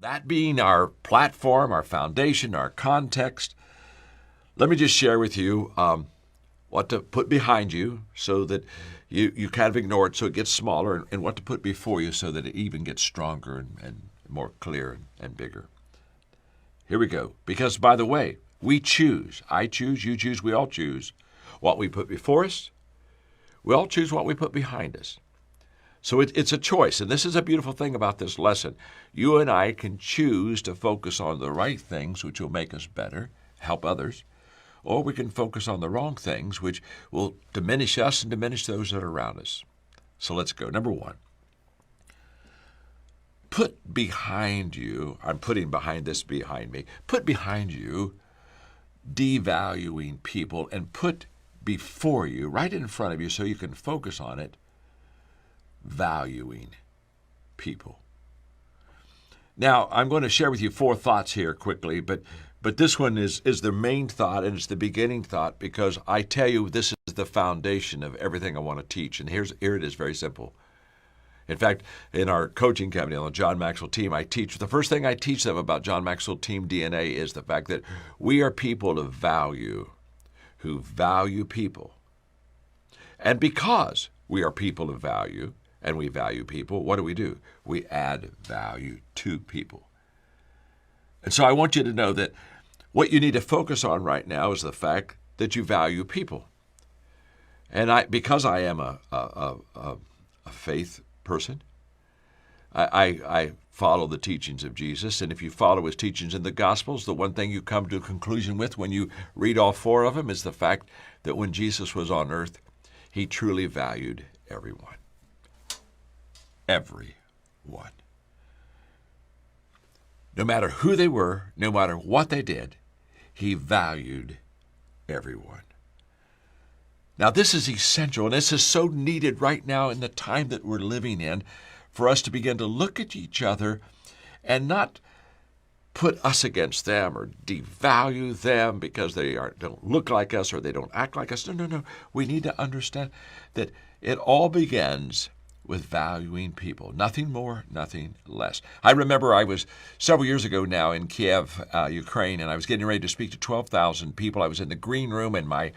That being our platform, our foundation, our context, let me just share with you what to put behind you so that you kind of ignore it so it gets smaller, and what to put before you so that it even gets stronger and more clear and bigger. Here we go. Because, by the way, we choose. I choose, you choose, we all choose what we put before us. We all choose what we put behind us. So it's a choice, and this is a beautiful thing about this lesson. You and I can choose to focus on the right things, which will make us better, help others, or we can focus on the wrong things, which will diminish us and diminish those that are around us. So let's go. Number one, put behind you, I'm putting behind this behind me, put behind you devaluing people, and put before you, right in front of you so you can focus on it, valuing people. Now, I'm going to share with you 4 thoughts here quickly, but this one is the main thought, and it's the beginning thought, because I tell you this is the foundation of everything I want to teach. And here it is, very simple. In fact, in our coaching company on the John Maxwell team, the first thing I teach them about John Maxwell team DNA is the fact that we are people of value, who value people. And because we are people of value, and we value people, what do? We add value to people. And so I want you to know that what you need to focus on right now is the fact that you value people. And because I am a faith person, I follow the teachings of Jesus. And if you follow his teachings in the Gospels, the one thing you come to a conclusion with when you read all 4 of them is the fact that when Jesus was on earth, he truly valued everyone. Everyone. No matter who they were, no matter what they did, he valued everyone. Now, this is essential, and this is so needed right now in the time that we're living in, for us to begin to look at each other and not put us against them or devalue them because they don't look like us or they don't act like us. No. We need to understand that it all begins with valuing people. Nothing more, nothing less. I remember I was several years ago now in Kiev, Ukraine, and I was getting ready to speak to 12,000 people. I was in the green room, and my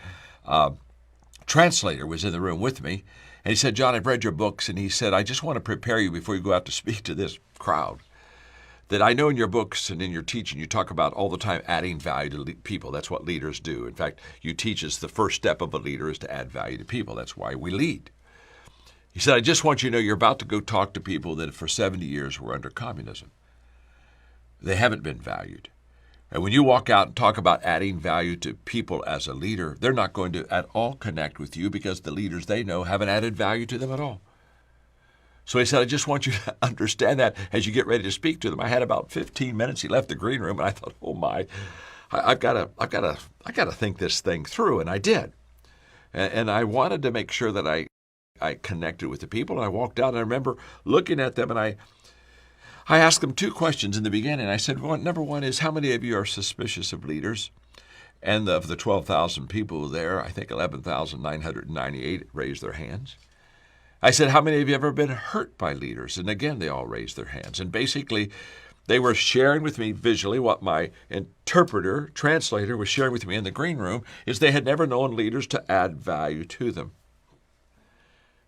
translator was in the room with me. And he said, "John, I've read your books." And he said, "I just want to prepare you before you go out to speak to this crowd, that I know in your books and in your teaching, you talk about all the time adding value to people. That's what leaders do. In fact, you teach us the first step of a leader is to add value to people. That's why we lead." He said, "I just want you to know you're about to go talk to people that for 70 years were under communism. They haven't been valued. And when you walk out and talk about adding value to people as a leader, they're not going to at all connect with you because the leaders they know haven't added value to them at all." So he said, "I just want you to understand that as you get ready to speak to them." I had about 15 minutes. He left the green room, and I thought, "Oh my, I've got to think this thing through," and I did. And I wanted to make sure that I connected with the people. And I walked out, and I remember looking at them, and I asked them 2 questions in the beginning. I said, number one is, how many of you are suspicious of leaders? And of the 12,000 people there, I think 11,998 raised their hands. I said, how many of you have ever been hurt by leaders? And again, they all raised their hands. And basically, they were sharing with me visually what my translator was sharing with me in the green room, is they had never known leaders to add value to them.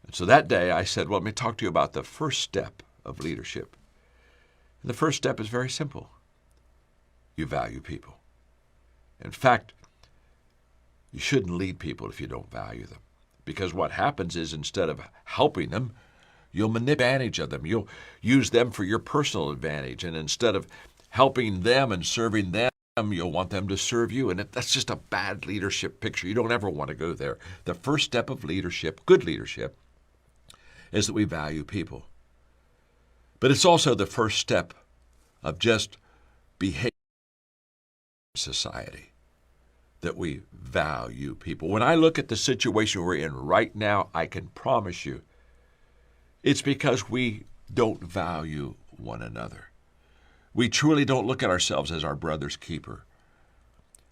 And so that day I said, well, let me talk to you about the first step of leadership. And the first step is very simple. You value people. In fact, you shouldn't lead people if you don't value them. Because what happens is, instead of helping them, you'll manipulate advantage of them. You'll use them for your personal advantage. And instead of helping them and serving them, you'll want them to serve you. And that's just a bad leadership picture. You don't ever want to go there. The first step of leadership, good leadership, is that we value people. But it's also the first step of just behavior in society, that we value people. When I look at the situation we're in right now, I can promise you it's because we don't value one another. We truly don't look at ourselves as our brother's keeper.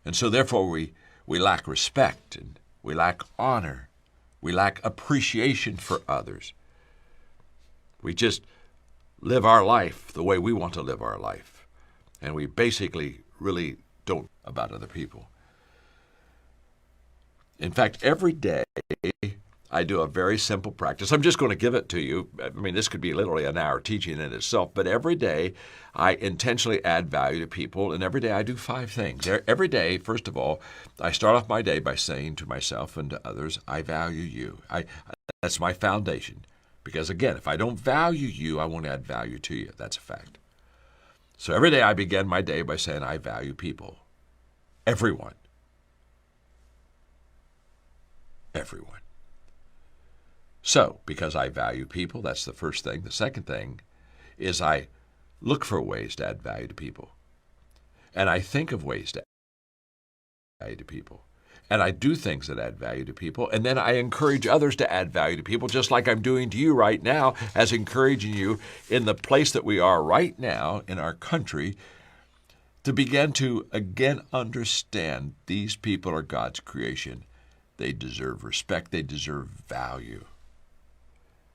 And so therefore we lack respect, and we lack honor. We lack appreciation for others. We just live our life the way we want to live our life. And we basically really don't about other people. In fact, every day I do a very simple practice. I'm just going to give it to you. I mean, this could be literally an hour teaching in itself, but every day I intentionally add value to people, and every day I do 5 things. Every day, first of all, I start off my day by saying to myself and to others, I value you. That's my foundation. Because again, if I don't value you, I won't add value to you. That's a fact. So every day I begin my day by saying, I value people. Everyone. Everyone. So, because I value people, that's the first thing. The second thing is I look for ways to add value to people. And I think of ways to add value to people. And I do things that add value to people. And then I encourage others to add value to people, just like I'm doing to you right now, as encouraging you in the place that we are right now in our country to begin to again understand these people are God's creation. They deserve respect. They deserve value.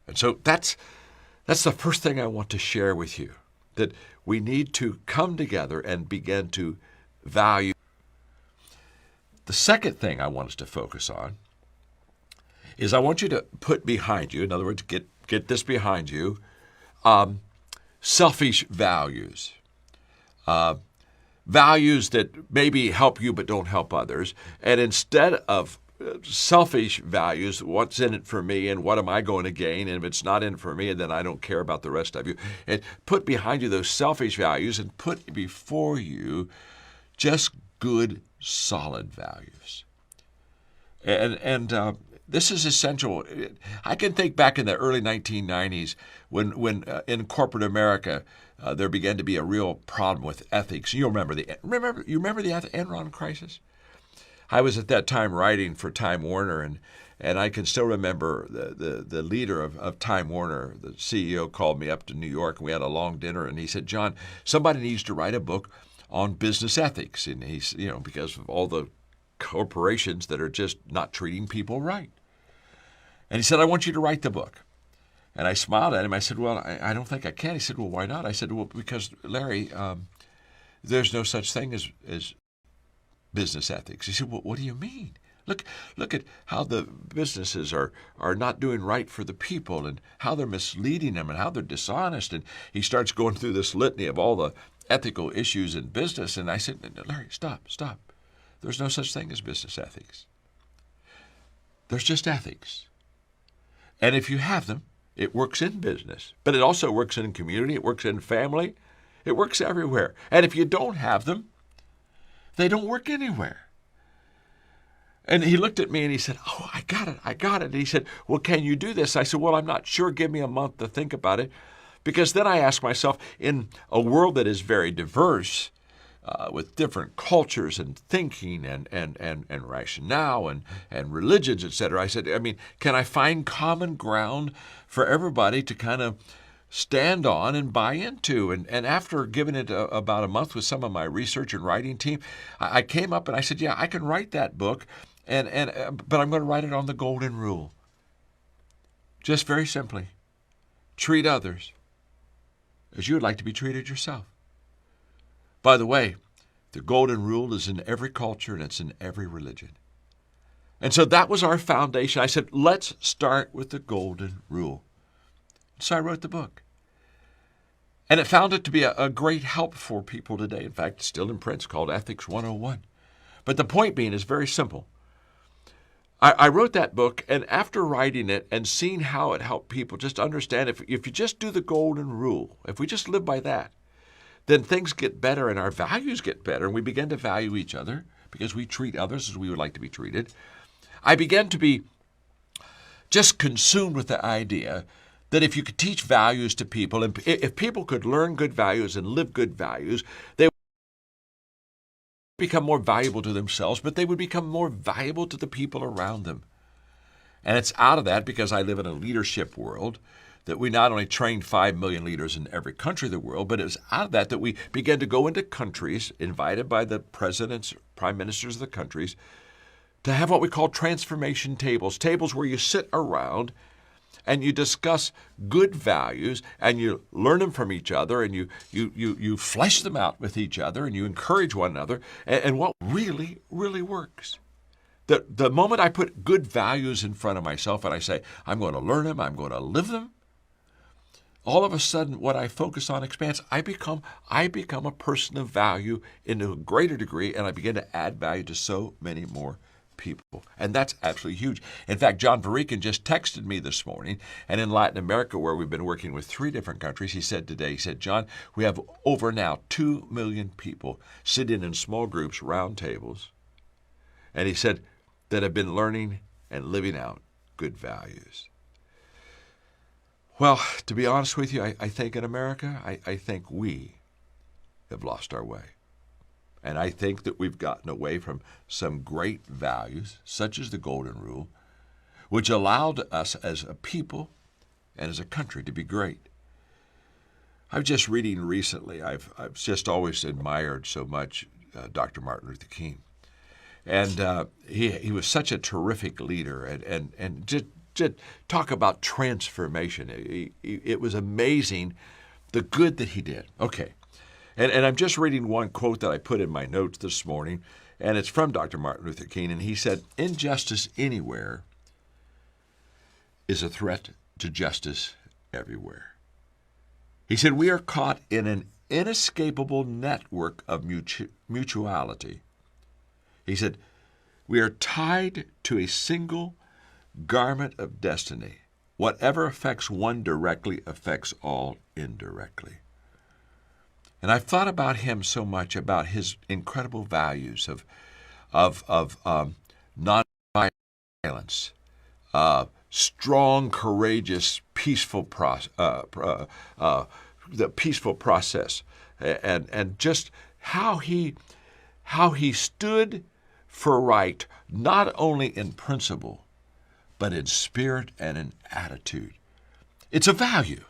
And so that's the first thing I want to share with you, that we need to come together and begin to value. The second thing I want us to focus on is I want you to put behind you, in other words, get this behind you, selfish values. Values that maybe help you but don't help others. And instead of selfish values, what's in it for me and what am I going to gain? And if it's not in it for me, then I don't care about the rest of you. And put behind you those selfish values and put before you just good, solid values. And this is essential. I can think back in the early 1990s when in corporate America there began to be a real problem with ethics. You remember the Enron crisis? I was at that time writing for Time Warner, and I can still remember the leader of Time Warner, the CEO, called me up to New York, and we had a long dinner, and he said, John, somebody needs to write a book on business ethics, and he's, because of all the corporations that are just not treating people right. And he said, I want you to write the book. And I smiled at him. I said, well, I don't think I can. He said, well, why not? I said, well, because, Larry, there's no such thing as business ethics. He said, well, what do you mean? Look at how the businesses are not doing right for the people and how they're misleading them and how they're dishonest. And he starts going through this litany of all the ethical issues in business. And I said, Larry, stop. There's no such thing as business ethics. There's just ethics. And if you have them, it works in business. But it also works in community. It works in family. It works everywhere. And if you don't have them, they don't work anywhere. And he looked at me and he said, oh, I got it. And he said, well, can you do this? I said, well, I'm not sure. Give me a month to think about it. Because then I asked myself, in a world that is very diverse, with different cultures and thinking and rationale and religions, etc., I said, can I find common ground for everybody to kind of stand on and buy into? And after giving it about a month with some of my research and writing team, I came up and I said, yeah, I can write that book, but I'm going to write it on the golden rule. Just very simply, treat others as you would like to be treated yourself. By the way, the golden rule is in every culture and it's in every religion. And so that was our foundation. I said, let's start with the golden rule. So I wrote the book. And it found it to be a great help for people today. In fact, it's still in print. It's called Ethics 101. But the point being is very simple. I wrote that book, and after writing it and seeing how it helped people just understand, if you just do the golden rule, if we just live by that, then things get better and our values get better, and we begin to value each other because we treat others as we would like to be treated. I began to be just consumed with the idea that if you could teach values to people, and if people could learn good values and live good values, they would become more valuable to themselves, but they would become more valuable to the people around them. And it's out of that, because I live in a leadership world, that we not only trained 5 million leaders in every country of the world, but it's out of that we began to go into countries, invited by the presidents, prime ministers of the countries, to have what we call transformation tables where you sit around and you discuss good values, and you learn them from each other, and you flesh them out with each other, and you encourage one another, and what really, really works. The moment I put good values in front of myself and I say, I'm going to learn them, I'm going to live them, all of a sudden what I focus on expands. I become a person of value in a greater degree, and I begin to add value to so many more people. And that's absolutely huge. In fact, John Varican just texted me this morning, and in Latin America, where we've been working with 3 different countries, he said, John, we have over now 2 million people sitting in small groups, round tables, and he said, that have been learning and living out good values. Well, to be honest with you, I think in America, I think we have lost our way. And I think that we've gotten away from some great values, such as the Golden Rule, which allowed us as a people and as a country to be great. I was just reading recently, I've just always admired so much Dr. Martin Luther King. And he was such a terrific leader, and just talk about transformation. It was amazing the good that he did. Okay, and I'm just reading one quote that I put in my notes this morning, and it's from Dr. Martin Luther King, and he said, injustice anywhere is a threat to justice everywhere. He said, we are caught in an inescapable network of mutuality. He said, we are tied to a single garment of destiny. Whatever affects one directly affects all indirectly. And I've thought about him so much, about his incredible values of nonviolence, strong, courageous, peaceful the peaceful process, and just how he stood for right, not only in principle, but in spirit and in attitude. It's a value.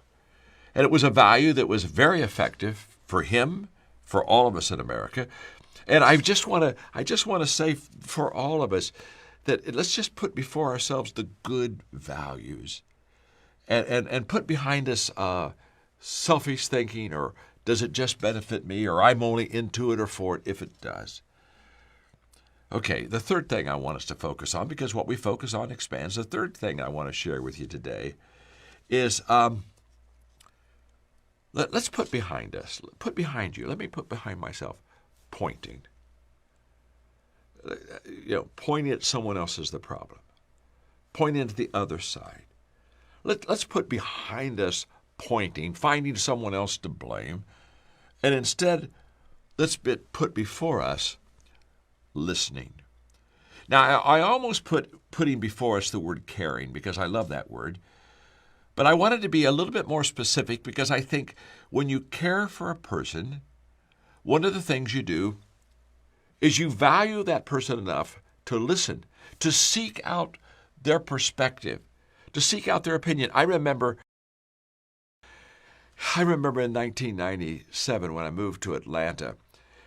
And it was a value that was very effective for him, for all of us in America. And I just want to say for all of us that let's just put before ourselves the good values, and put behind us selfish thinking, or does it just benefit me, or I'm only into it or for it if it does. Okay, the third thing I want us to focus on, because what we focus on expands, the third thing I want to share with you today is let's put behind us, put behind you, let me put behind myself, pointing. Pointing at someone else is the problem. Pointing to the other side. Let's put behind us pointing, finding someone else to blame, and instead let's put before us listening. Now, I almost putting before us the word caring, because I love that word, but I wanted to be a little bit more specific, because I think when you care for a person, one of the things you do is you value that person enough to listen, to seek out their perspective, to seek out their opinion. I remember in 1997 when I moved to Atlanta,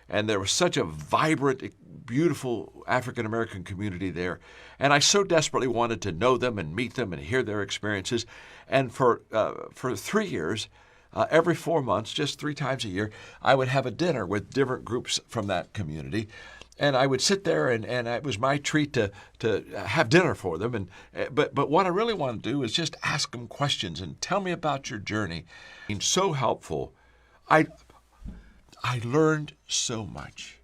and there was such a vibrant, beautiful African-American community there. And I so desperately wanted to know them and meet them and hear their experiences. And for 3 years, every 4 months, just 3 times a year, I would have a dinner with different groups from that community. And I would sit there, and it was my treat to have dinner for them. But what I really want to do is just ask them questions and tell me about your journey. It's so helpful. I learned so much.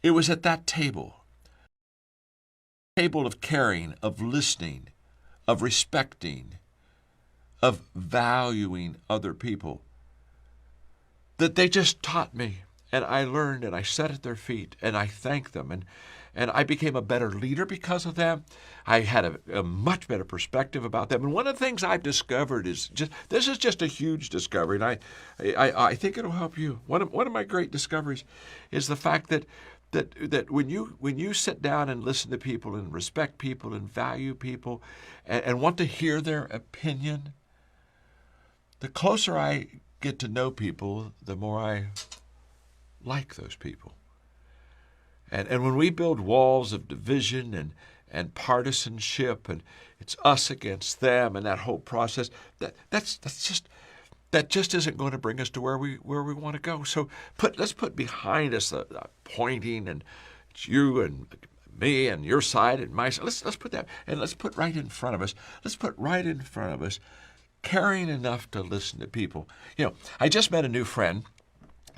It was at that table of caring, of listening, of respecting, of valuing other people, that they just taught me, and I learned, and I sat at their feet, and I thanked them, and I became a better leader because of them. I had a much better perspective about them. And one of the things I've discovered is this is just a huge discovery, and I think it'll help you. One of my great discoveries is the fact that when you sit down and listen to people and respect people and value people and want to hear their opinion, the closer I get to know people, the more I like those people. And when we build walls of division and partisanship, and it's us against them, and that whole process, that just isn't going to bring us to where we want to go. So let's put behind us the pointing, and it's you and me and your side and my side. Let's put that, and let's put right in front of us. Let's put right in front of us, caring enough to listen to people. I just met a new friend,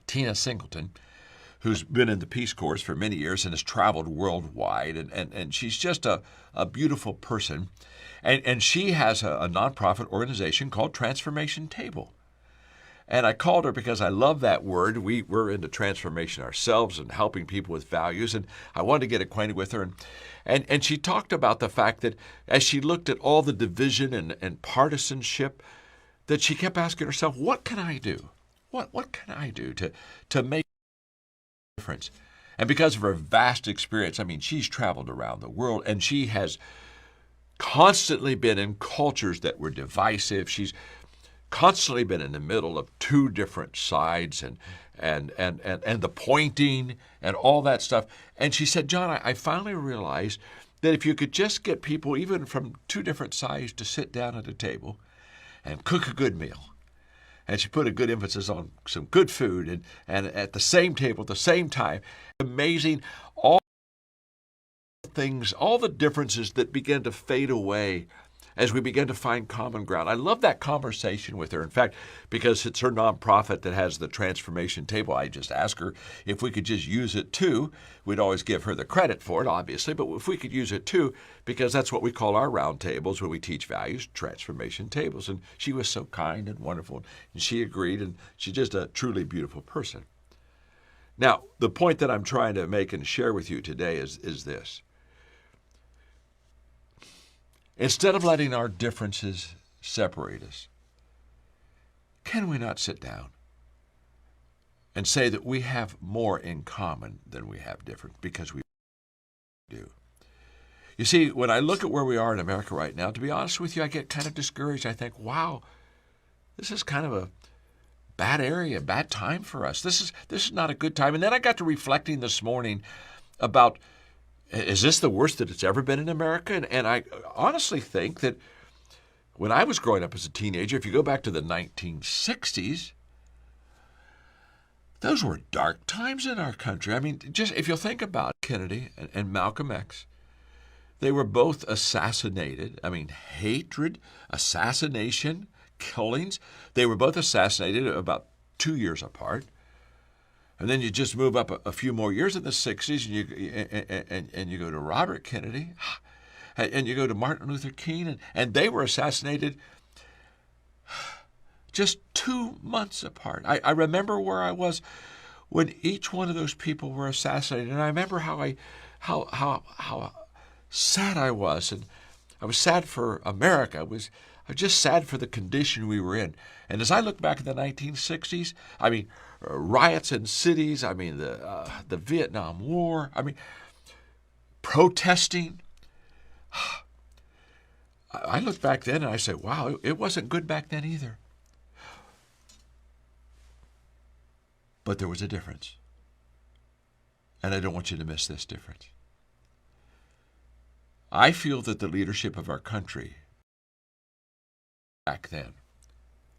Tina Singleton, who's been in the Peace Corps for many years and has traveled worldwide, and she's just a beautiful person. And she has a nonprofit organization called Transformation Table. And I called her because I love that word. We're into transformation ourselves and helping people with values, and I wanted to get acquainted with her. And she talked about the fact that as she looked at all the division and partisanship, that she kept asking herself, what can I do? What can I do to make difference? And because of her vast experience, she's traveled around the world, and she has constantly been in cultures that were divisive. She's constantly been in the middle of two different sides and the pointing and all that stuff. And she said, John, I finally realized that if you could just get people even from two different sides to sit down at a table and cook a good meal, and she put a good emphasis on some good food and at the same table at the same time. Amazing, all things, all the differences that began to fade away as we began to find common ground. I love that conversation with her. In fact, because it's her nonprofit that has the Transformation Table, I just asked her if we could just use it too. We'd always give her the credit for it, obviously, but if we could use it too, because that's what we call our round tables when we teach values, transformation tables. And she was so kind and wonderful, and she agreed, and she's just a truly beautiful person. Now, the point that I'm trying to make and share with you today is this. Instead of letting our differences separate us, can we not sit down and say that we have more in common than we have different? Because we do. You see, when I look at where we are in America right now, to be honest with you, I get kind of discouraged. I think, wow, this is kind of a bad area, bad time for us. This is not a good time. And then I got to reflecting this morning about, is this the worst that it's ever been in America? And I honestly think that when I was growing up as a teenager, if you go back to the 1960s, those were dark times in our country. Just if you'll think about Kennedy and Malcolm X, they were both assassinated. Hatred, assassination, killings. They were both assassinated about 2 years apart. And then you just move up a few more years in the 60s, and you go to Robert Kennedy, and you go to Martin Luther King, and they were assassinated just 2 months apart. I remember where I was when each one of those people were assassinated, and I remember how sad I was, and I was sad for America. I was just sad for the condition we were in. And as I look back at the 1960s, riots in cities, the Vietnam War, protesting. I look back then and I say, wow, it wasn't good back then either. But there was a difference. And I don't want you to miss this difference. I feel that the leadership of our country back then,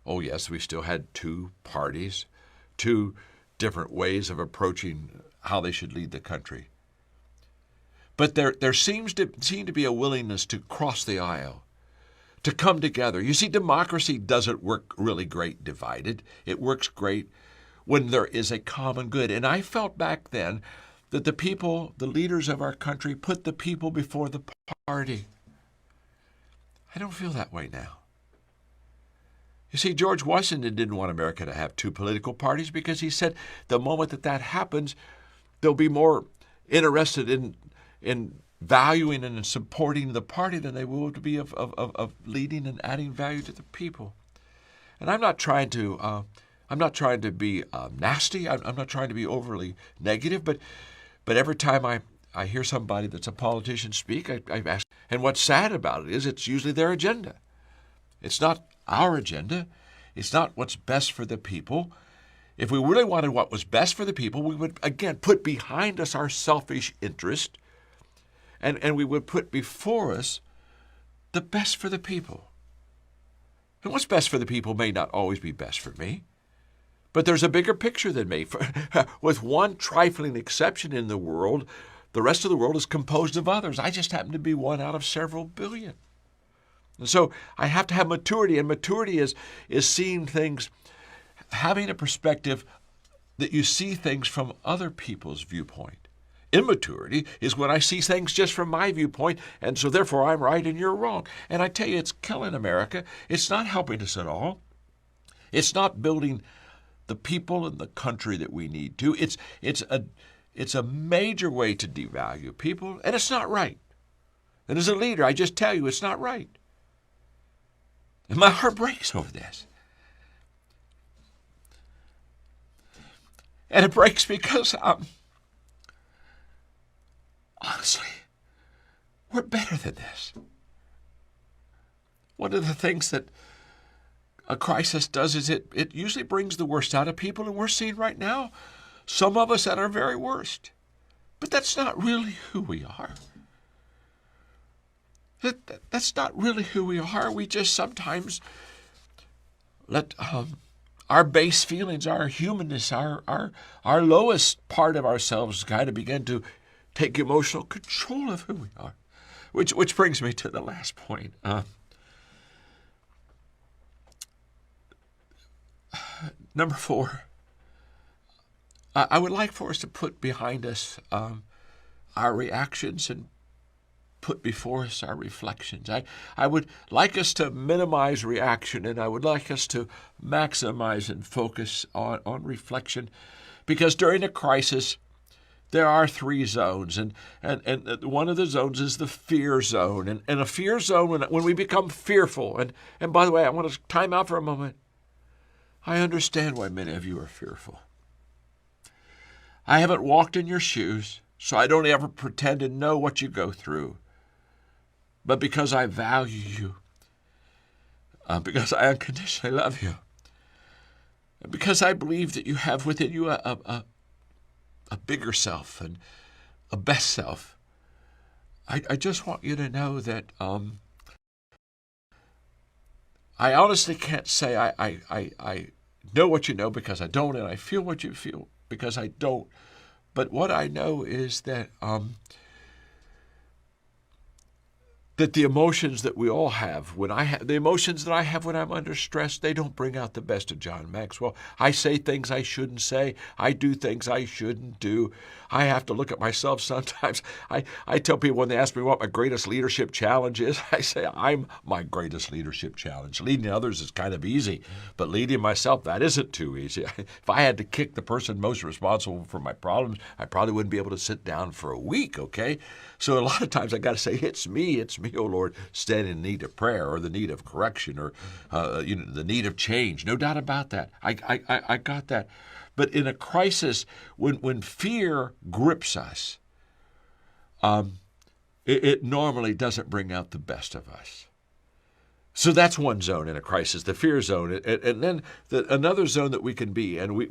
oh yes, we still had two parties, two different ways of approaching how they should lead the country. But there seems to be a willingness to cross the aisle, to come together. You see, democracy doesn't work really great divided. It works great when there is a common good. And I felt back then that the people, the leaders of our country, put the people before the party. I don't feel that way now. You see, George Washington didn't want America to have two political parties because he said the moment that happens, they'll be more interested in valuing and in supporting the party than they will to be of leading and adding value to the people. And I'm not trying to be nasty. I'm not trying to be overly negative. But every time I hear somebody that's a politician speak, I ask. And what's sad about it is it's usually their agenda. It's not our agenda. It's not what's best for the people. If we really wanted what was best for the people, we would, again, put behind us our selfish interest and we would put before us the best for the people. And what's best for the people may not always be best for me. But there's a bigger picture than me. With one trifling exception in the world, the rest of the world is composed of others. I just happen to be one out of several billion. And so I have to have maturity, and maturity is seeing things, having a perspective that you see things from other people's viewpoint. Immaturity is when I see things just from my viewpoint, and so therefore I'm right and you're wrong. And I tell you, it's killing America. It's not helping us at all. It's not building the people and the country that we need to. It's a major way to devalue people, and it's not right. And as a leader, I just tell you, it's not right. And my heart breaks over this. And it breaks because, honestly, we're better than this. One of the things that a crisis does is it usually brings the worst out of people, and we're seeing right now some of us at our very worst. But that's not really who we are. That's not really who we are. We just sometimes let our base feelings, our humanness, our lowest part of ourselves kind of begin to take emotional control of who we are. Which brings me to the last point. Number 4, I would like for us to put behind us our reactions and put before us our reflections. I would like us to minimize reaction, and I would like us to maximize and focus on reflection, because during a crisis, there are 3 zones, and one of the zones is the fear zone. And a fear zone, when we become fearful, and by the way, I want to time out for a moment. I understand why many of you are fearful. I haven't walked in your shoes, so I don't ever pretend to know what you go through. But because I value you, because I unconditionally love you, and because I believe that you have within you a bigger self and a best self, I just want you to know that I honestly can't say I know what you know, because I don't, and I feel what you feel because I don't. But what I know is that that the emotions that we all have, the emotions that I have when I'm under stress, they don't bring out the best of John Maxwell. I say things I shouldn't say. I do things I shouldn't do. I have to look at myself sometimes. I tell people when they ask me what my greatest leadership challenge is, I say I'm my greatest leadership challenge. Leading others is kind of easy, but leading myself, that isn't too easy. If I had to kick the person most responsible for my problems, I probably wouldn't be able to sit down for a week, okay? So a lot of times I got to say, it's me, oh Lord, standing in need of prayer, or the need of correction, or the need of change. No doubt about that. I got that. But in a crisis, when fear grips us, it normally doesn't bring out the best of us. So that's one zone in a crisis, the fear zone, and then another zone that we can be, and we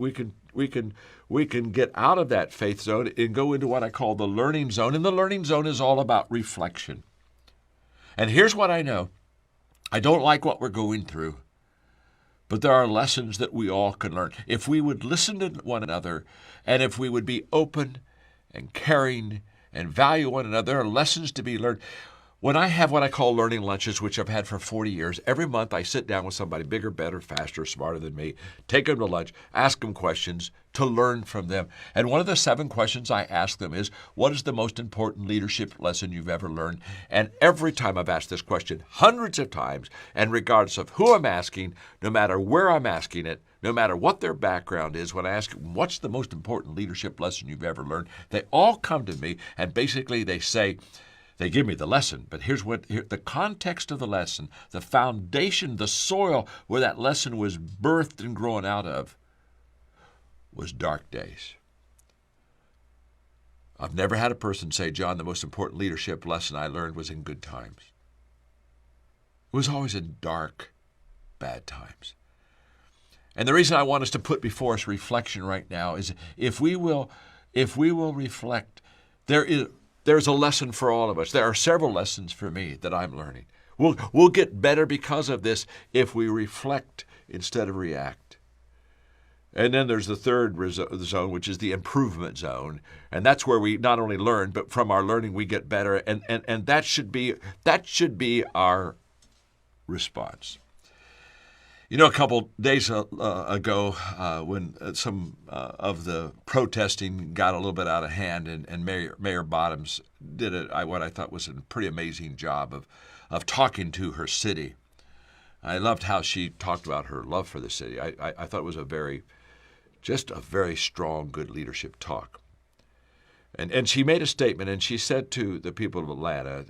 can get out of that faith zone and go into what I call the learning zone, and the learning zone is all about reflection. And here's what I know: I don't like what we're going through, but there are lessons that we all can learn if we would listen to one another, and if we would be open and caring and value one another. There are lessons to be learned. When I have what I call learning lunches, which I've had for 40 years, every month I sit down with somebody bigger, better, faster, smarter than me, take them to lunch, ask them questions to learn from them. And one of the 7 questions I ask them is, what is the most important leadership lesson you've ever learned? And every time I've asked this question, hundreds of times, and regardless of who I'm asking, no matter where I'm asking it, no matter what their background is, when I ask them, what's the most important leadership lesson you've ever learned, they all come to me and basically they say, they give me the lesson, but here's the context of the lesson, the foundation, the soil where that lesson was birthed and grown out of was dark days. I've never had a person say, John, the most important leadership lesson I learned was in good times. It was always in dark, bad times. And the reason I want us to put before us reflection right now is if we will reflect, there is there's a lesson for all of us. There are several lessons for me that I'm learning. We'll get better because of this if we reflect instead of react. And then there's the third zone, which is the improvement zone. And that's where we not only learn, but from our learning we get better. And that should be our response. You know, a couple days ago, when some of the protesting got a little bit out of hand, and Mayor Bottoms did what I thought was a pretty amazing job of talking to her city. I loved how she talked about her love for the city. I thought it was a very strong, good leadership talk. And she made a statement, and she said to the people of Atlanta,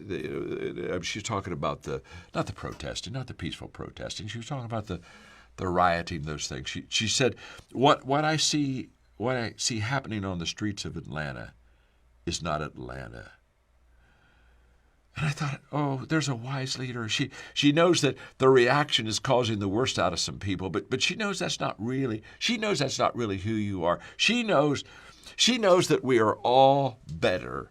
she was talking about not the protesting, not the peaceful protesting. She was talking about the rioting, those things. She said, what I see happening on the streets of Atlanta is not Atlanta. And I thought, oh, there's a wise leader. She knows that the reaction is causing the worst out of some people, but she knows that's not really who you are. She knows that we are all better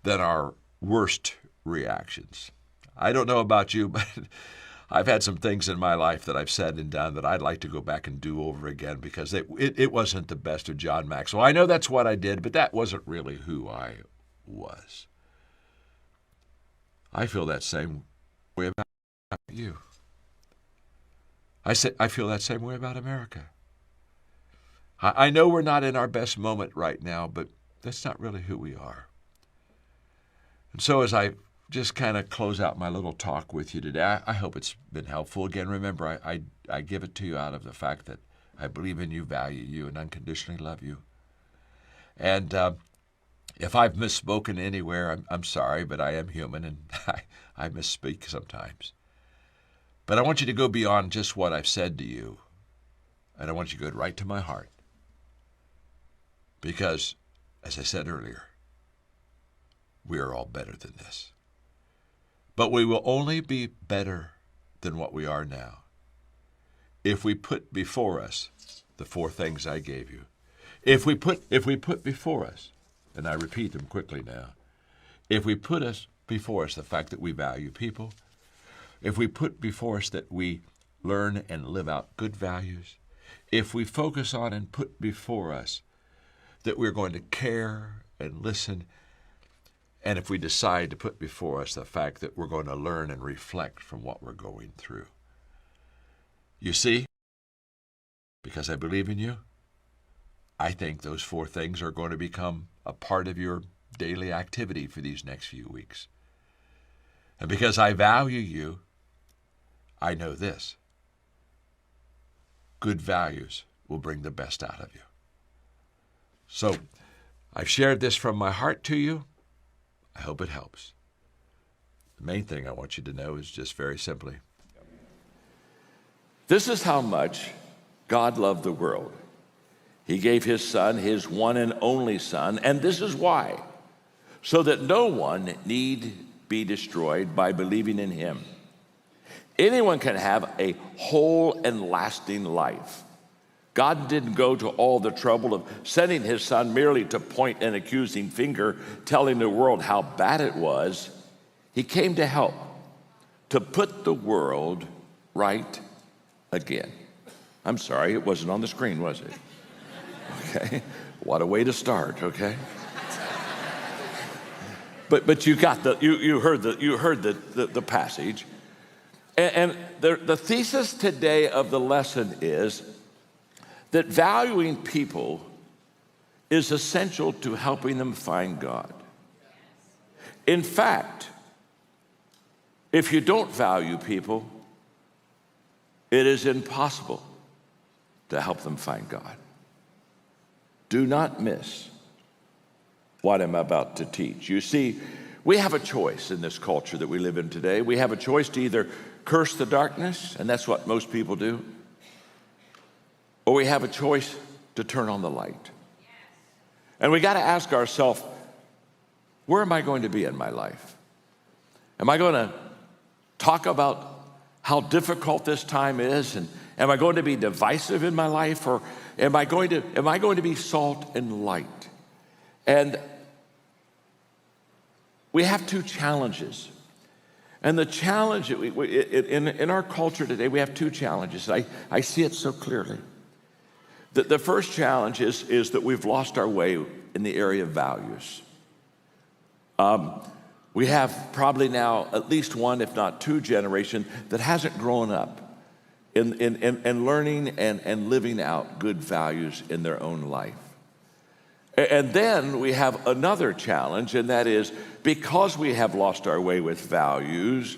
than our worst reactions. I don't know about you, but I've had some things in my life that I've said and done that I'd like to go back and do over again because it wasn't the best of John Maxwell. I know that's what I did, but that wasn't really who I was. I feel that same way about you. I feel that same way about America. I know we're not in our best moment right now, but that's not really who we are. And so as I just kind of close out my little talk with you today, I hope it's been helpful. Again, remember, I give it to you out of the fact that I believe in you, value you, and unconditionally love you. And if I've misspoken anywhere, I'm sorry, but I am human, and I misspeak sometimes. But I want you to go beyond just what I've said to you, and I want you to go right to my heart. Because, as I said earlier, we are all better than this. But we will only be better than what we are now if we put before us the four things I gave you. If we put before us, and I repeat them quickly now, if we put before us the fact that we value people, if we put before us that we learn and live out good values, if we focus on and put before us that we're going to care and listen, and if we decide to put before us the fact that we're going to learn and reflect from what we're going through. You see, because I believe in you, I think those four things are going to become a part of your daily activity for these next few weeks. And because I value you, I know this: good values will bring the best out of you. So I've shared this from my heart to you. I hope it helps. The main thing I want you to know is just very simply, this is how much God loved the world. He gave his son, his one and only son, and this is why, so that no one need be destroyed by believing in him. Anyone can have a whole and lasting life. God didn't go to all the trouble of sending his son merely to point an accusing finger, telling the world how bad it was. He came to help, to put the world right again. I'm sorry, it wasn't on the screen, was it? Okay, what a way to start, okay? But you got you heard the passage. And the thesis today of the lesson is that valuing people is essential to helping them find God. In fact, if you don't value people, it is impossible to help them find God. Do not miss what I'm about to teach. You see, we have a choice in this culture that we live in today. We have a choice to either curse the darkness, and that's what most people do, or we have a choice to turn on the light. And we got to ask ourselves, where am I going to be in my life? Am I going to talk about how difficult this time is, and am I going to be divisive in my life, or am I going to be salt and light? And we have two challenges. And the challenge, in our culture today, we have two challenges. I see it so clearly. The first challenge is that we've lost our way in the area of values. We have probably now at least one, if not two generations that hasn't grown up in learning and living out good values in their own life. And then we have another challenge, and that is because we have lost our way with values,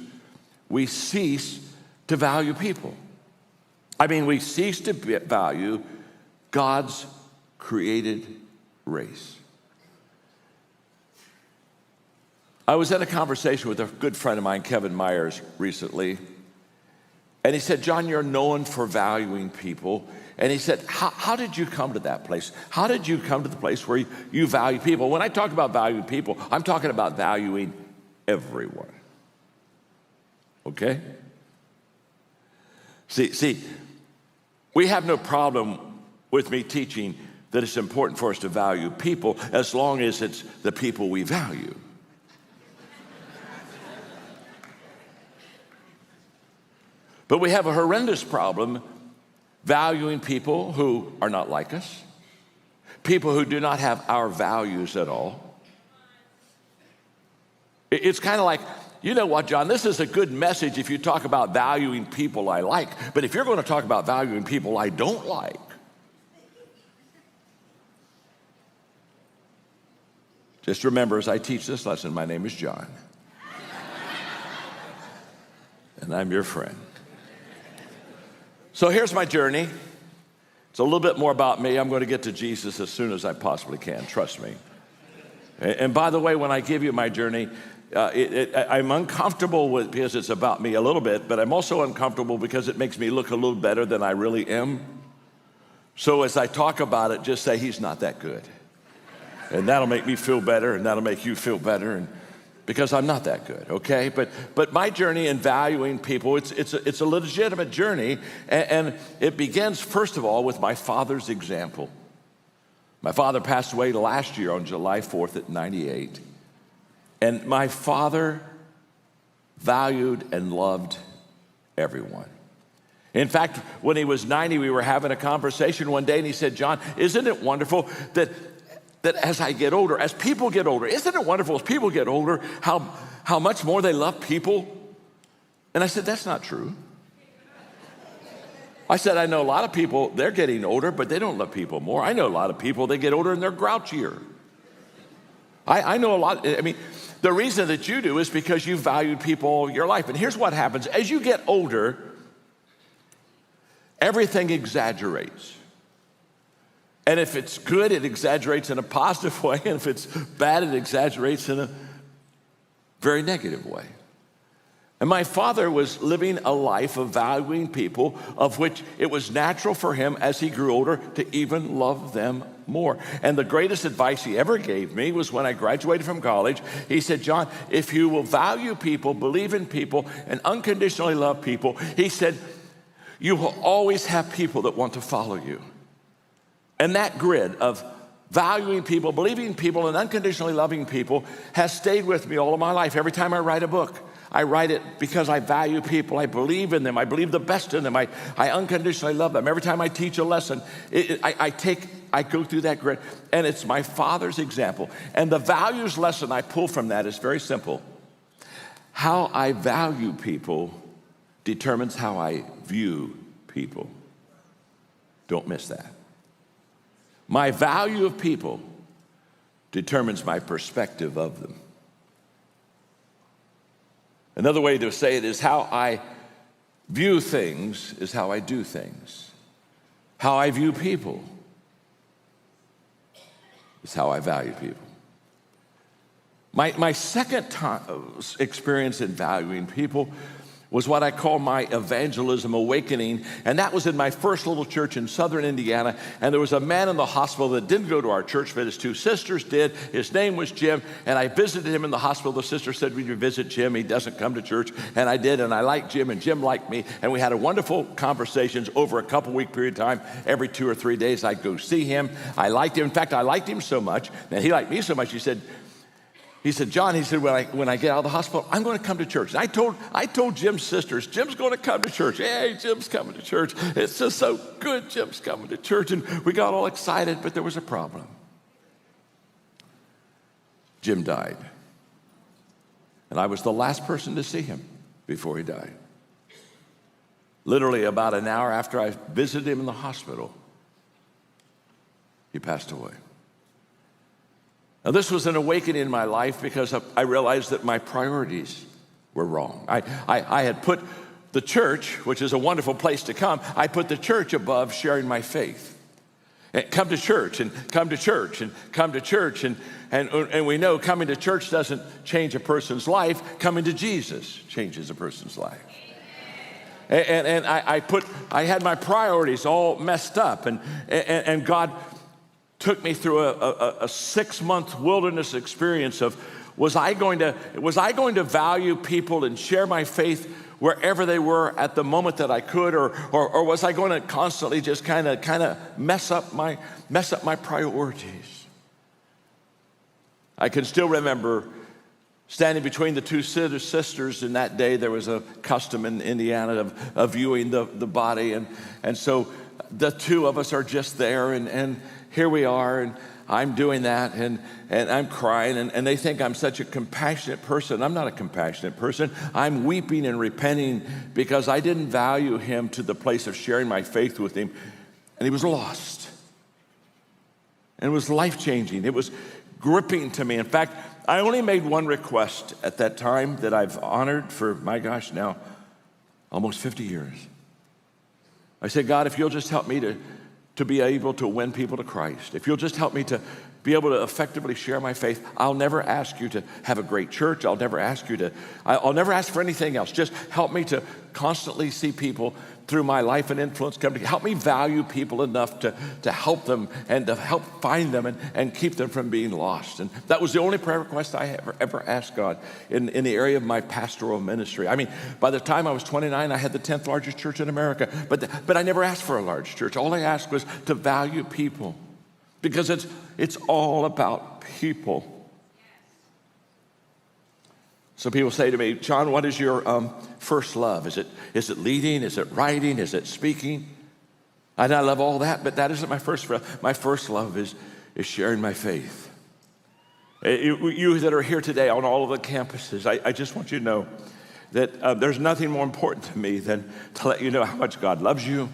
we cease to value people. I mean, we cease to value God's created race. I was in a conversation with a good friend of mine, Kevin Myers, recently, and he said, John, you're known for valuing people. And he said, how did you come to that place? How did you come to the place where you value people? When I talk about valuing people, I'm talking about valuing everyone. Okay? See, we have no problem with me teaching that it's important for us to value people as long as it's the people we value. But we have a horrendous problem valuing people who are not like us, people who do not have our values at all. It's kind of like, you know what, John, this is a good message if you talk about valuing people I like, but if you're going to talk about valuing people I don't like, just remember as I teach this lesson, my name is John, and I'm your friend. So here's my journey. It's a little bit more about me. I'm going to get to Jesus as soon as I possibly can, trust me. And by the way, when I give you my journey, I'm uncomfortable with because it's about me a little bit, but I'm also uncomfortable because it makes me look a little better than I really am. So as I talk about it, just say, he's not that good. And that'll make me feel better, and that'll make you feel better, and because I'm not that good, okay? But my journey in valuing people, it's a legitimate journey, and it begins, first of all, with my father's example. My father passed away last year on July 4th at 98. And my father valued and loved everyone. In fact, when he was 90, we were having a conversation one day, and he said, John, isn't it wonderful that as I get older, as people get older, isn't it wonderful as people get older how much more they love people? And I said, that's not true. I said, I know a lot of people, they're getting older, but they don't love people more. I know a lot of people, they get older and they're grouchier. I know a lot, I mean, the reason that you do is because you valued people all your life. And here's what happens. As you get older, everything exaggerates. And if it's good, it exaggerates in a positive way. And if it's bad, it exaggerates in a very negative way. And my father was living a life of valuing people, of which it was natural for him as he grew older to even love them more. And the greatest advice he ever gave me was when I graduated from college. He said, John, if you will value people, believe in people, and unconditionally love people, he said, you will always have people that want to follow you. And that grid of valuing people, believing people, and unconditionally loving people has stayed with me all of my life. Every time I write a book, I write it because I value people. I believe in them. I believe the best in them. I unconditionally love them. Every time I teach a lesson, I go through that grid, and it's my father's example. And the values lesson I pull from that is very simple. How I value people determines how I view people. Don't miss that. My value of people determines my perspective of them. Another way to say it is how I view things is how I do things. How I view people is how I value people. My second experience in valuing people was what I call my evangelism awakening, and that was in my first little church in southern Indiana. And there was a man in the hospital that didn't go to our church, but his two sisters did. His name was Jim, and I visited him in the hospital. The sister said, "Would you visit Jim? He doesn't come to church." And I did, and I liked Jim, and Jim liked me, and we had a wonderful conversations over a couple-week period of time. Every 2 or 3 days, I'd go see him. I liked him. In fact, I liked him so much, and he liked me so much, he said, He said, John, he said, when I get out of the hospital, I'm going to come to church. And I told Jim's sisters, Jim's going to come to church. Hey, Jim's coming to church. It's just so good Jim's coming to church. And we got all excited, but there was a problem. Jim died. And I was the last person to see him before he died. Literally about an hour after I visited him in the hospital, he passed away. Now, this was an awakening in my life because I realized that my priorities were wrong. I had put the church, which is a wonderful place to come, I put the church above sharing my faith. And come to church and come to church and come to church. And we know coming to church doesn't change a person's life. Coming to Jesus changes a person's life. And I had my priorities all messed up. And God took me through a 6-month wilderness experience of, was I going to value people and share my faith wherever they were at the moment that I could, or was I going to constantly just kind of mess up my priorities? I can still remember standing between the two sisters. In that day, there was a custom in Indiana of viewing the body, and so the two of us are just there, and here we are, and I'm doing that, and I'm crying, and they think I'm such a compassionate person. I'm not a compassionate person. I'm weeping and repenting because I didn't value him to the place of sharing my faith with him, and he was lost. And it was life-changing. It was gripping to me. In fact, I only made one request at that time that I've honored for, my gosh, now almost 50 years. I said, God, if you'll just help me to be able to win people to Christ, if you'll just help me to be able to effectively share my faith, I'll never ask you to have a great church. I'll never ask for anything else. Just help me to constantly see people through my life and influence come to help me value people enough to help them and to help find them and keep them from being lost. And that was the only prayer request I ever asked God in the area of my pastoral ministry. I mean, by the time I was 29, I had the 10th largest church in America, but I never asked for a large church. All I asked was to value people, because it's all about people. So people say to me, John, what is your first love? Is it leading? Is it writing? Is it speaking? And I love all that, but that isn't my first love. My first love is sharing my faith. You that are here today on all of the campuses, I just want you to know that there's nothing more important to me than to let you know how much God loves you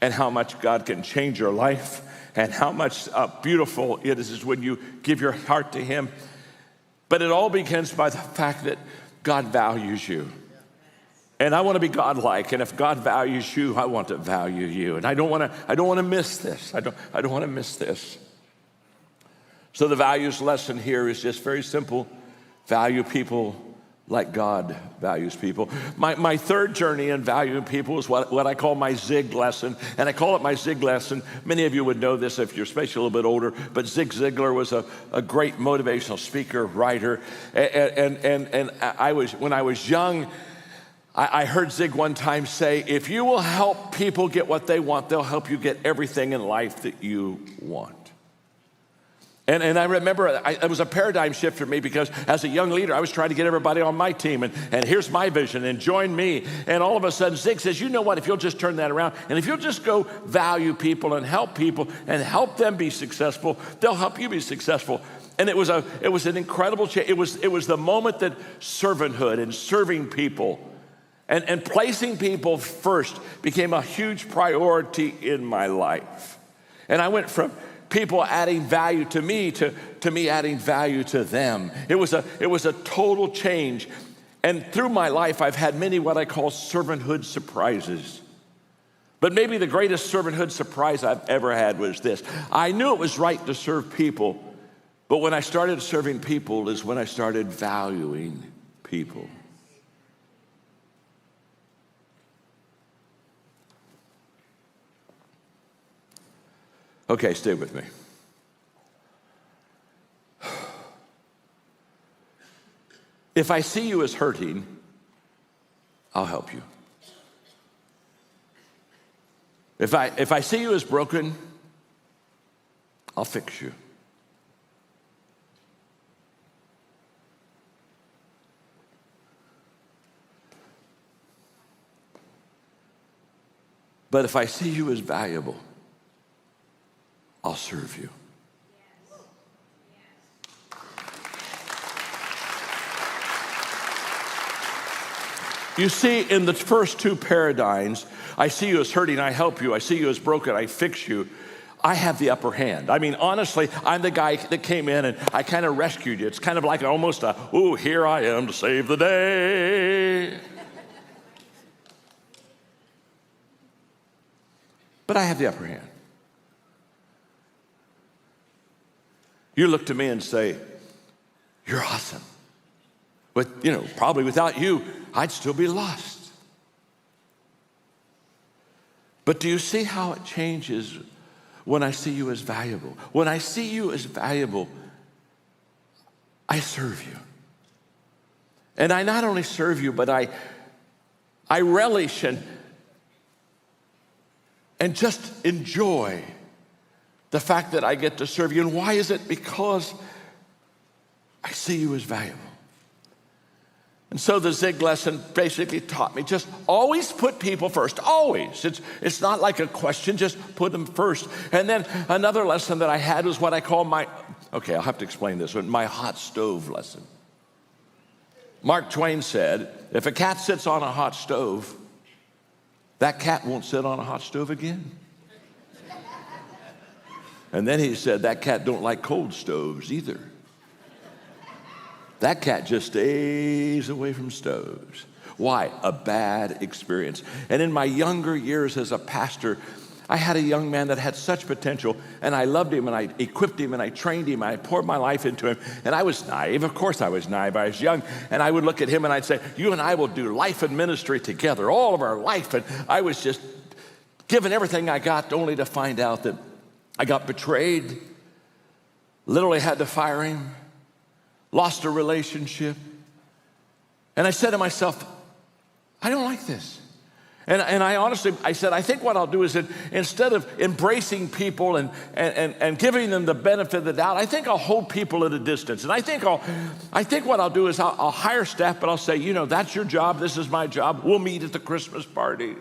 and how much God can change your life and how much beautiful it is when you give your heart to him. But it all begins by the fact that God values you. And I want to be God-like. And if God values you, I want to value you. And I don't want to miss this. I don't want to miss this. So the values lesson here is just very simple. Value people like God values people. My third journey in valuing people is what I call my Zig lesson. And I call it my Zig lesson. Many of you would know this if you're especially a little bit older, but Zig Ziglar was a great motivational speaker, writer. And when I was young, I heard Zig one time say, if you will help people get what they want, they'll help you get everything in life that you want. And I remember it was a paradigm shift for me, because as a young leader, I was trying to get everybody on my team, and here's my vision, and join me. And all of a sudden, Zig says, you know what, if you'll just turn that around, and if you'll just go value people and help them be successful, they'll help you be successful. And it was an incredible change. It was the moment that servanthood and serving people and placing people first became a huge priority in my life. And I went from people adding value to me to me adding value to them. It was a total change. And through my life, I've had many what I call servanthood surprises. But maybe the greatest servanthood surprise I've ever had was this. I knew it was right to serve people, but when I started serving people is when I started valuing people. Okay, stay with me. If I see you as hurting, I'll help you. If I see you as broken, I'll fix you. But if I see you as valuable, I'll serve you. You see, in the first two paradigms, I see you as hurting, I help you. I see you as broken, I fix you. I have the upper hand. I mean, honestly, I'm the guy that came in and I kind of rescued you. It's kind of like almost a, ooh, here I am to save the day. But I have the upper hand. You look to me and say, you're awesome. But, probably without you, I'd still be lost. But do you see how it changes when I see you as valuable? When I see you as valuable, I serve you. And I not only serve you, but I relish and just enjoy the fact that I get to serve you. And why is it? Because I see you as valuable. And so the Zig lesson basically taught me, just always put people first, always. It's not like a question, just put them first. And then another lesson that I had was what I call I'll have to explain this one, my hot stove lesson. Mark Twain said, if a cat sits on a hot stove, that cat won't sit on a hot stove again. And then he said, that cat don't like cold stoves either. That cat just stays away from stoves. Why? A bad experience. And in my younger years as a pastor, I had a young man that had such potential, and I loved him, and I equipped him, and I trained him, and I poured my life into him. And I was naive. Of course I was naive. I was young. And I would look at him, and I'd say, you and I will do life and ministry together, all of our life. And I was just giving everything I got, only to find out that I got betrayed, literally had to fire him, lost a relationship. And I said to myself, I don't like this. And I honestly, I said, I think what I'll do is that instead of embracing people and giving them the benefit of the doubt, I think I'll hold people at a distance. And I think what I'll do is I'll hire staff, but I'll say, that's your job, this is my job. We'll meet at the Christmas party.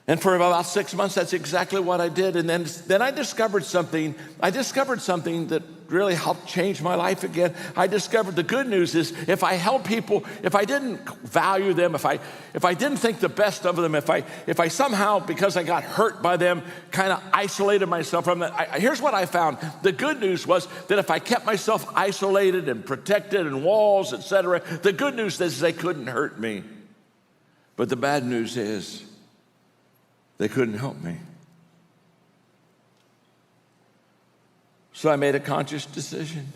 And for about 6 months, that's exactly what I did. And then I discovered something. I discovered something that really helped change my life again. I discovered the good news is if I help people, if I didn't value them, if I didn't think the best of them, if I somehow, because I got hurt by them, kind of isolated myself from them, here's what I found. The good news was that if I kept myself isolated and protected and walls, etc., the good news is they couldn't hurt me. But the bad news is they couldn't help me. So I made a conscious decision.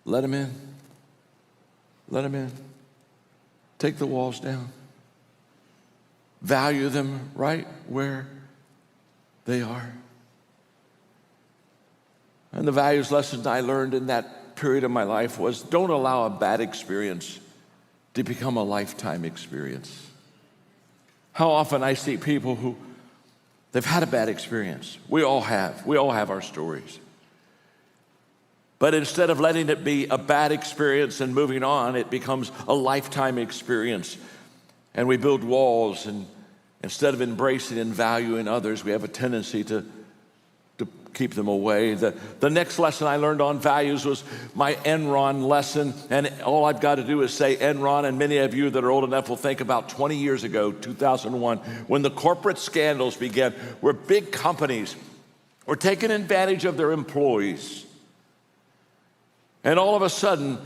Let them in. Let them in. Take the walls down. Value them right where they are. And the values lesson I learned in that period of my life was don't allow a bad experience to become a lifetime experience. How often I see people who, they've had a bad experience. We all have. We all have our stories. But instead of letting it be a bad experience and moving on, it becomes a lifetime experience. And we build walls, and instead of embracing and valuing others, we have a tendency to keep them away. The next lesson I learned on values was my Enron lesson. And all I've got to do is say Enron, and many of you that are old enough will think about 20 years ago, 2001, when the corporate scandals began, where big companies were taking advantage of their employees. And all of a sudden,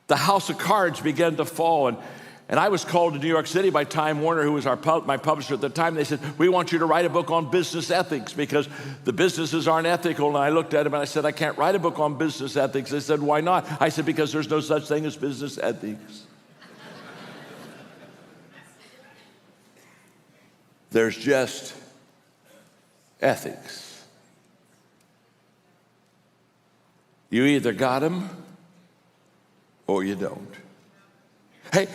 the house of cards began to fall. And I was called to New York City by Time Warner, who was my publisher at the time. They said, we want you to write a book on business ethics because the businesses aren't ethical. And I looked at him and I said, I can't write a book on business ethics. They said, why not? I said, because there's no such thing as business ethics. There's just ethics. You either got them or you don't. Hey,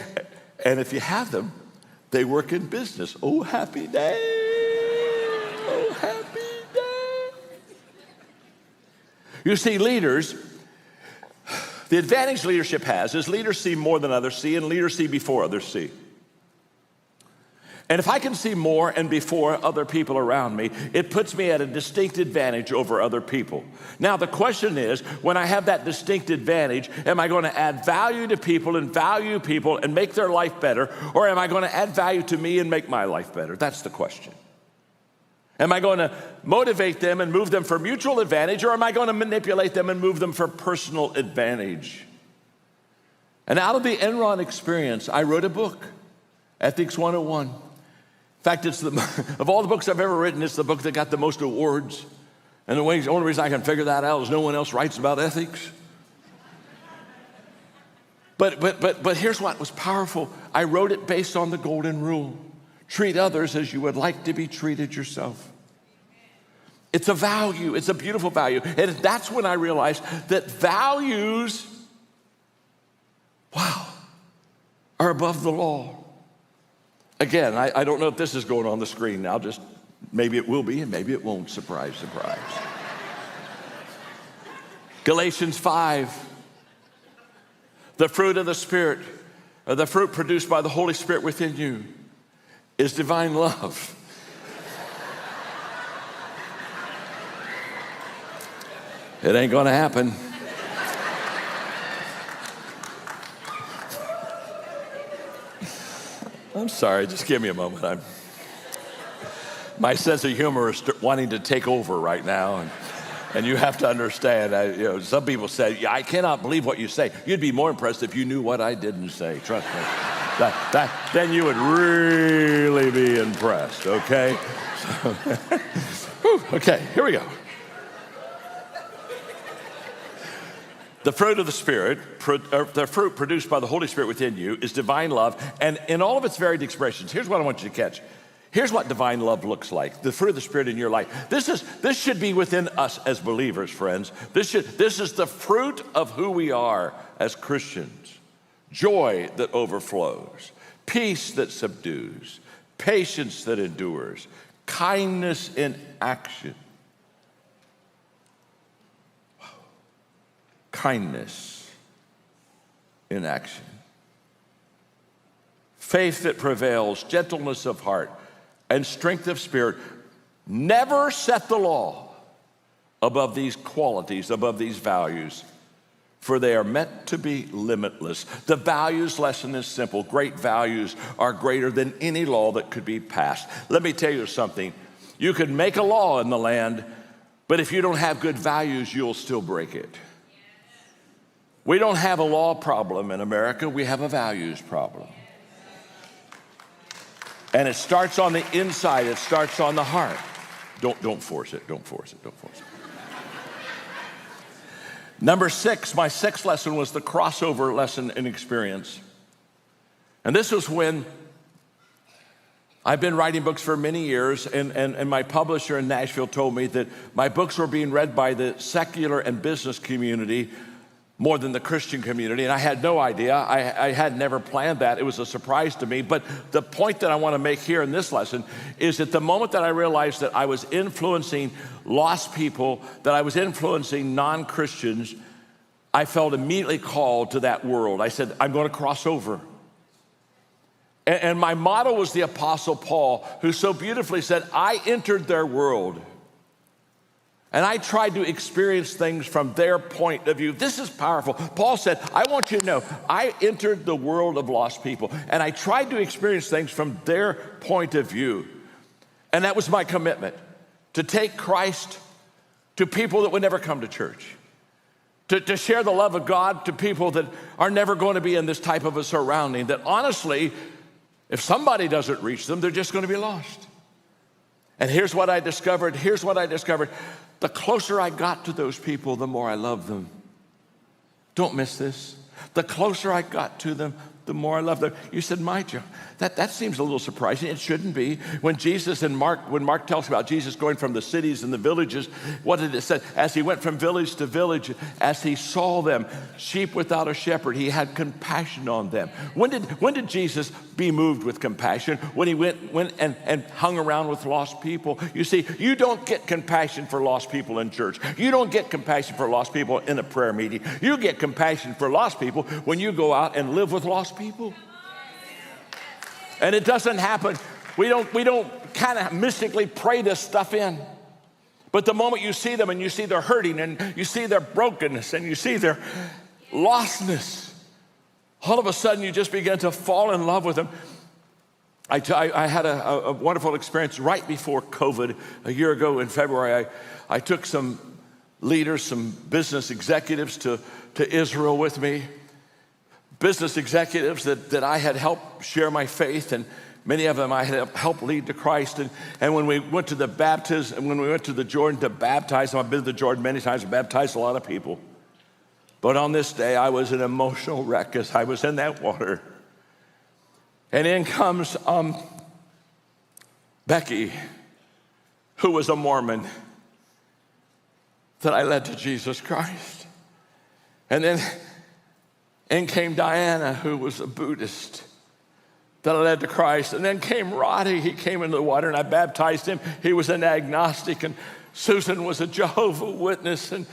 and if you have them, they work in business. Oh, happy day. Oh, happy day. You see, leaders, The advantage leadership has is leaders see more than others see, and leaders see before others see. And if I can see more and before other people around me, it puts me at a distinct advantage over other people. Now, the question is, when I have that distinct advantage, am I going to add value to people and make their life better, or am I going to add value to me and make my life better? That's the question. Am I going to motivate them and move them for mutual advantage, or am I going to manipulate them and move them for personal advantage? And out of the Enron experience, I wrote a book, Ethics 101. In fact, it's of all the books I've ever written, it's the book that got the most awards. And the only reason I can figure that out is no one else writes about ethics. But here's what was powerful. I wrote it based on the golden rule. Treat others as you would like to be treated yourself. It's a value. It's a beautiful value. And that's when I realized that values, are above the law. Again, I don't know if this is going on the screen now. Just maybe it will be and maybe it won't. Surprise, surprise. Galatians 5. The fruit of the Spirit, or the fruit produced by the Holy Spirit within you, is divine love. It ain't gonna happen. I'm sorry, just give me a moment. My sense of humor is wanting to take over right now, and you have to understand. Some people say, I cannot believe what you say. You'd be more impressed if you knew what I didn't say. Trust me. Then you would really be impressed, okay? Okay, here we go. The fruit of the Spirit, the fruit produced by the Holy Spirit within you, is divine love, and in all of its varied expressions. Here's what I want you to catch. Here's what divine love looks like. The fruit of the Spirit in your life. This should be within us as believers, friends. This is the fruit of who we are as Christians. Joy that overflows, peace that subdues, patience that endures, kindness in action. Kindness in action. Faith that prevails, gentleness of heart, and strength of spirit. Never set the law above these qualities, above these values, for they are meant to be limitless. The values lesson is simple. Great values are greater than any law that could be passed. Let me tell you something. You can make a law in the land, but if you don't have good values, you'll still break it. We don't have a law problem in America. We have a values problem. And it starts on the inside. It starts on the heart. Don't force it. Don't force it. Don't force it. Number 6, my 6th lesson was the crossover lesson in experience. And this was when I've been writing books for many years, and my publisher in Nashville told me that my books were being read by the secular and business community more than the Christian community, and I had no idea. I had never planned that. It was a surprise to me. But the point that I want to make here in this lesson is that the moment that I realized that I was influencing lost people, that I was influencing non-Christians, I felt immediately called to that world. I said, I'm going to cross over. And my motto was the Apostle Paul, who so beautifully said, I entered their world. And I tried to experience things from their point of view. This is powerful. Paul said, I want you to know, I entered the world of lost people, and I tried to experience things from their point of view. And that was my commitment, to take Christ to people that would never come to church, to share the love of God to people that are never going to be in this type of a surrounding, that honestly, if somebody doesn't reach them, they're just going to be lost. And here's what I discovered. The closer I got to those people, the more I loved them. Don't miss this. The closer I got to them, the more I love them. You said, my job. That seems a little surprising. It shouldn't be. When Mark tells about Jesus going from the cities and the villages, what did it say? As he went from village to village, as he saw them, sheep without a shepherd, he had compassion on them. When did Jesus be moved with compassion? When he went and hung around with lost people. You see, you don't get compassion for lost people in church. You don't get compassion for lost people in a prayer meeting. You get compassion for lost people when you go out and live with lost people. And it doesn't happen. We don't kind of mystically pray this stuff in. But the moment you see them and you see their hurting and you see their brokenness and you see their lostness, all of a sudden you just begin to fall in love with them. I had a wonderful experience right before COVID. A year ago in February, I took some leaders, some business executives to Israel with me. Business executives that I had helped share my faith, and many of them I had helped lead to Christ. And when we went to the baptism, when we went to the Jordan to baptize them, I've been to the Jordan many times and baptized a lot of people. But on this day, I was an emotional wreck as I was in that water. And in comes Becky, who was a Mormon that I led to Jesus Christ. And then in came Diana, who was a Buddhist that I led to Christ. And then came Roddy. He came into the water and I baptized him. He was an agnostic. And Susan was a Jehovah Witness. And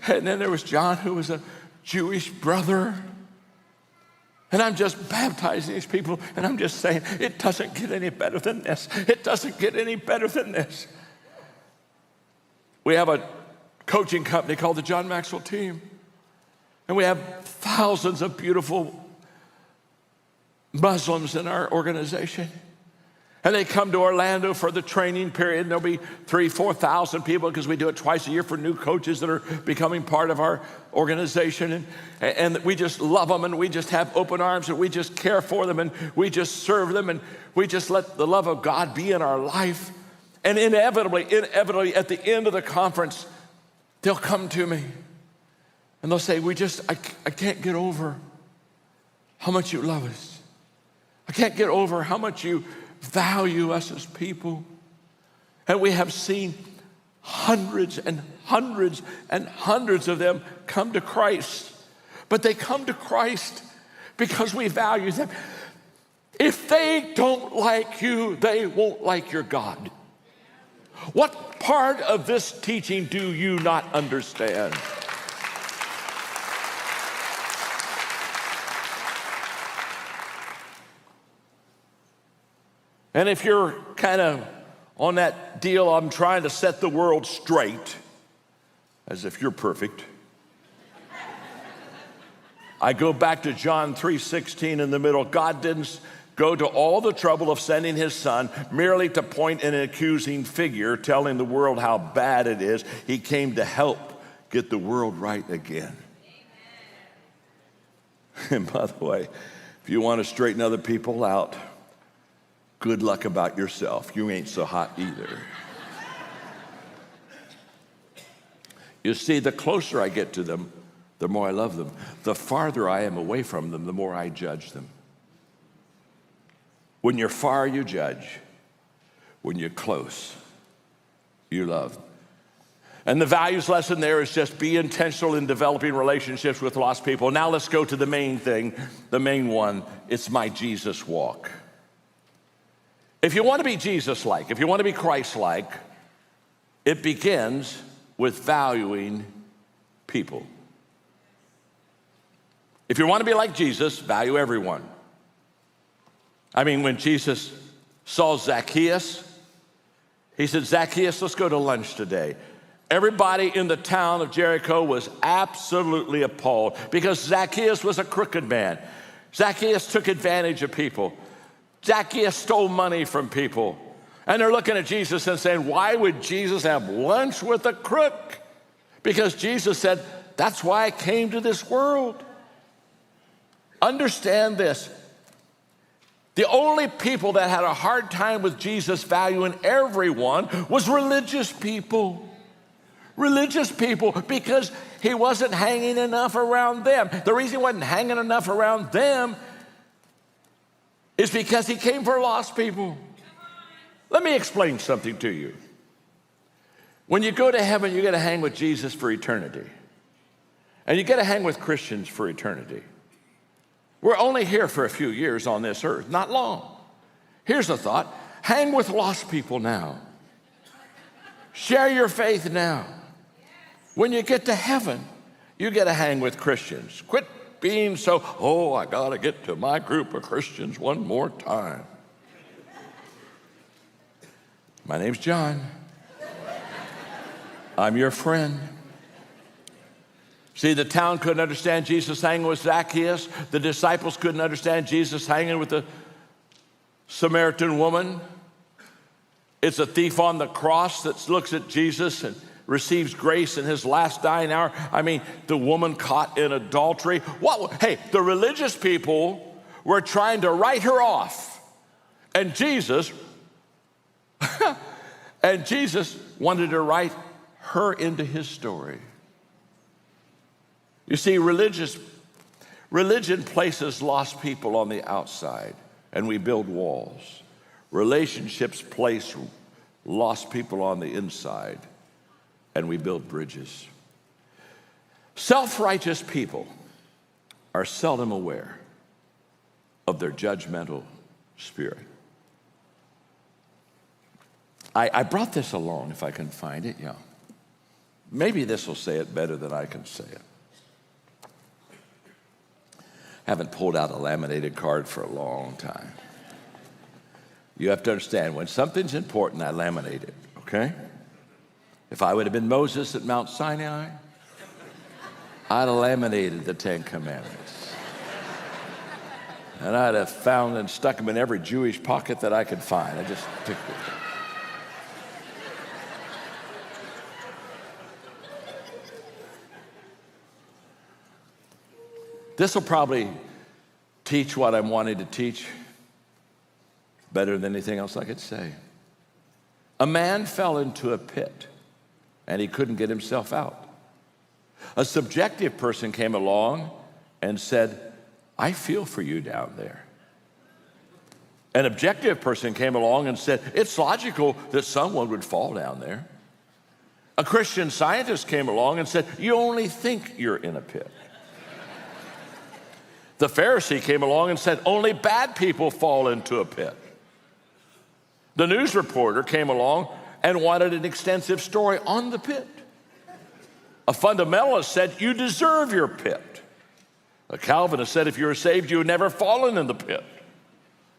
then there was John, who was a Jewish brother. And I'm just baptizing these people. And I'm just saying, it doesn't get any better than this. It doesn't get any better than this. We have a coaching company called the John Maxwell Team. And we have thousands of beautiful Muslims in our organization. And they come to Orlando for the training period. And there'll be 3,000-4,000 people because we do it twice a year for new coaches that are becoming part of our organization. And we just love them, and we just have open arms, and we just care for them, and we just serve them, and we just let the love of God be in our life. And inevitably, at the end of the conference, they'll come to me. And they'll say, I can't get over how much you love us. I can't get over how much you value us as people. And we have seen hundreds and hundreds and hundreds of them come to Christ. But they come to Christ because we value them. If they don't like you, they won't like your God. What part of this teaching do you not understand? And if you're kind of on that deal, I'm trying to set the world straight, as if you're perfect, I go back to John 3:16 in the middle. God didn't go to all the trouble of sending his son merely to point an accusing figure, telling the world how bad it is. He came to help get the world right again. And by the way, if you want to straighten other people out, good luck about yourself. You ain't so hot either. You see, the closer I get to them, the more I love them. The farther I am away from them, the more I judge them. When you're far, you judge. When you're close, you love. And the values lesson there is just be intentional in developing relationships with lost people. Now let's go to the main thing, the main one. It's my Jesus walk. If you want to be Jesus-like, if you want to be Christ-like, it begins with valuing people. If you want to be like Jesus, value everyone. I mean, when Jesus saw Zacchaeus, he said, Zacchaeus, let's go to lunch today. Everybody in the town of Jericho was absolutely appalled because Zacchaeus was a crooked man. Zacchaeus took advantage of people. Zacchaeus stole money from people. And they're looking at Jesus and saying, why would Jesus have lunch with a crook? Because Jesus said, that's why I came to this world. Understand this. The only people that had a hard time with Jesus valuing everyone was religious people. religious people because he wasn't hanging enough around them. The reason he wasn't hanging enough around them is because he came for lost people. Let me explain something to you. When you go to heaven, you get to hang with Jesus for eternity. And you get to hang with Christians for eternity. We're only here for a few years on this earth, not long. Here's a thought. Hang with lost people now. Share your faith now. When you get to heaven, you get to hang with Christians. Quit being so, I got to get to my group of Christians one more time. My name's John. I'm your friend. See, the town couldn't understand Jesus hanging with Zacchaeus. The disciples couldn't understand Jesus hanging with the Samaritan woman. It's a thief on the cross that looks at Jesus and receives grace in his last dying hour. I mean, the woman caught in adultery. Hey, the religious people were trying to write her off. And Jesus wanted to write her into his story. You see, religion places lost people on the outside, and we build walls. Relationships place lost people on the inside, and we build bridges. Self-righteous people are seldom aware of their judgmental spirit. I brought this along, if I can find it, yeah. Maybe this will say it better than I can say it. Haven't pulled out a laminated card for a long time. You have to understand, when something's important, I laminate it, okay? If I would have been Moses at Mount Sinai, I'd have laminated the 10 Commandments. And I'd have found and stuck them in every Jewish pocket that I could find. I just picked it. This will probably teach what I'm wanting to teach better than anything else I could say. A man fell into a pit, and he couldn't get himself out. A subjective person came along and said, I feel for you down there. An objective person came along and said, it's logical that someone would fall down there. A Christian scientist came along and said, you only think you're in a pit. The Pharisee came along and said, only bad people fall into a pit. The news reporter came along and wanted an extensive story on the pit. A fundamentalist said, you deserve your pit. A Calvinist said, if you were saved, you had never fallen in the pit.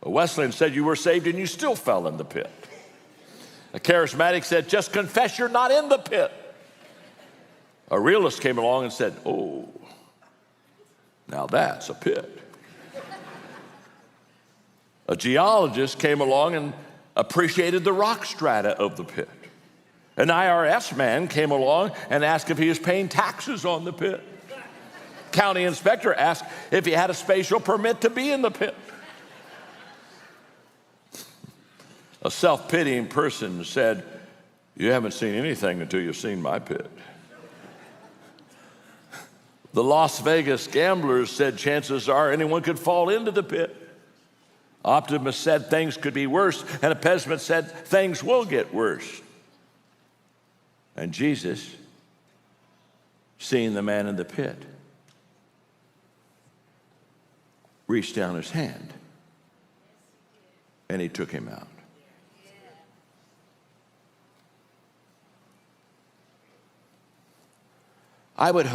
A Wesleyan said, you were saved and you still fell in the pit. A charismatic said, just confess you're not in the pit. A realist came along and said, oh, now that's a pit. A geologist came along and appreciated the rock strata of the pit. An IRS man came along and asked if he was paying taxes on the pit. County inspector asked if he had a spatial permit to be in the pit. A self-pitying person said, you haven't seen anything until you've seen my pit. The Las Vegas gamblers said chances are anyone could fall into the pit. Optimists said things could be worse, and a pessimist said things will get worse. And Jesus, seeing the man in the pit, reached down his hand and he took him out. I would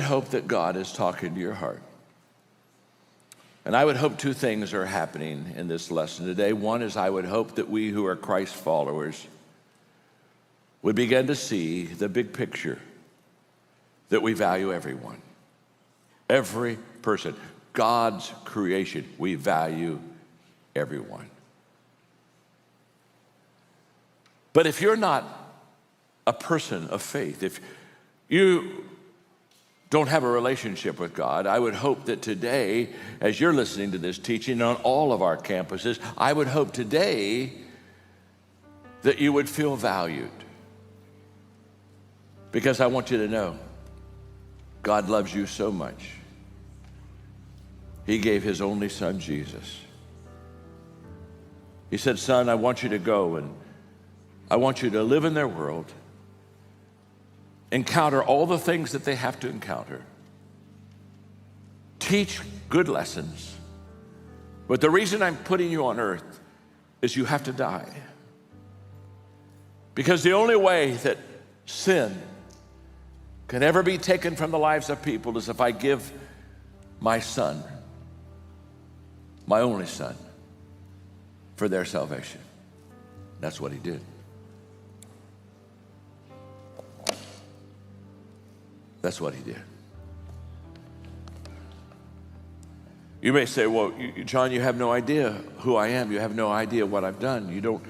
hope that God is talking to your heart. And I would hope two things are happening in this lesson today. One is I would hope that we who are Christ followers would begin to see the big picture, that we value everyone, every person, God's creation. We value everyone. But if you're not a person of faith, if you don't have a relationship with God, I would hope that today, as you're listening to this teaching on all of our campuses, I would hope today that you would feel valued. Because I want you to know, God loves you so much. He gave his only son, Jesus. He said, son, I want you to go and I want you to live in their world, encounter all the things that they have to encounter, teach good lessons. But the reason I'm putting you on earth is you have to die. Because the only way that sin can ever be taken from the lives of people is if I give my son, my only son, for their salvation. That's what he did. That's what he did. You may say, well, John, you have no idea who I am. You have no idea what I've done. You don't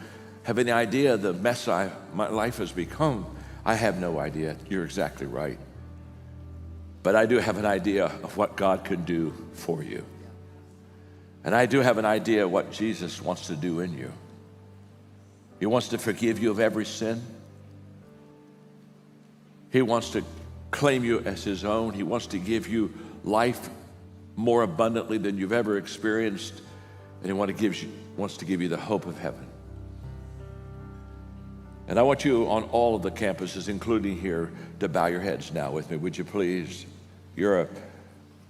have any idea the mess my life has become. I have no idea. You're exactly right. But I do have an idea of what God can do for you. And I do have an idea of what Jesus wants to do in you. He wants to forgive you of every sin. He wants to claim you as his own. He wants to give you life more abundantly than you've ever experienced. And he wants to give you the hope of heaven. And I want you on all of the campuses, including here, to bow your heads now with me. Would you please? You're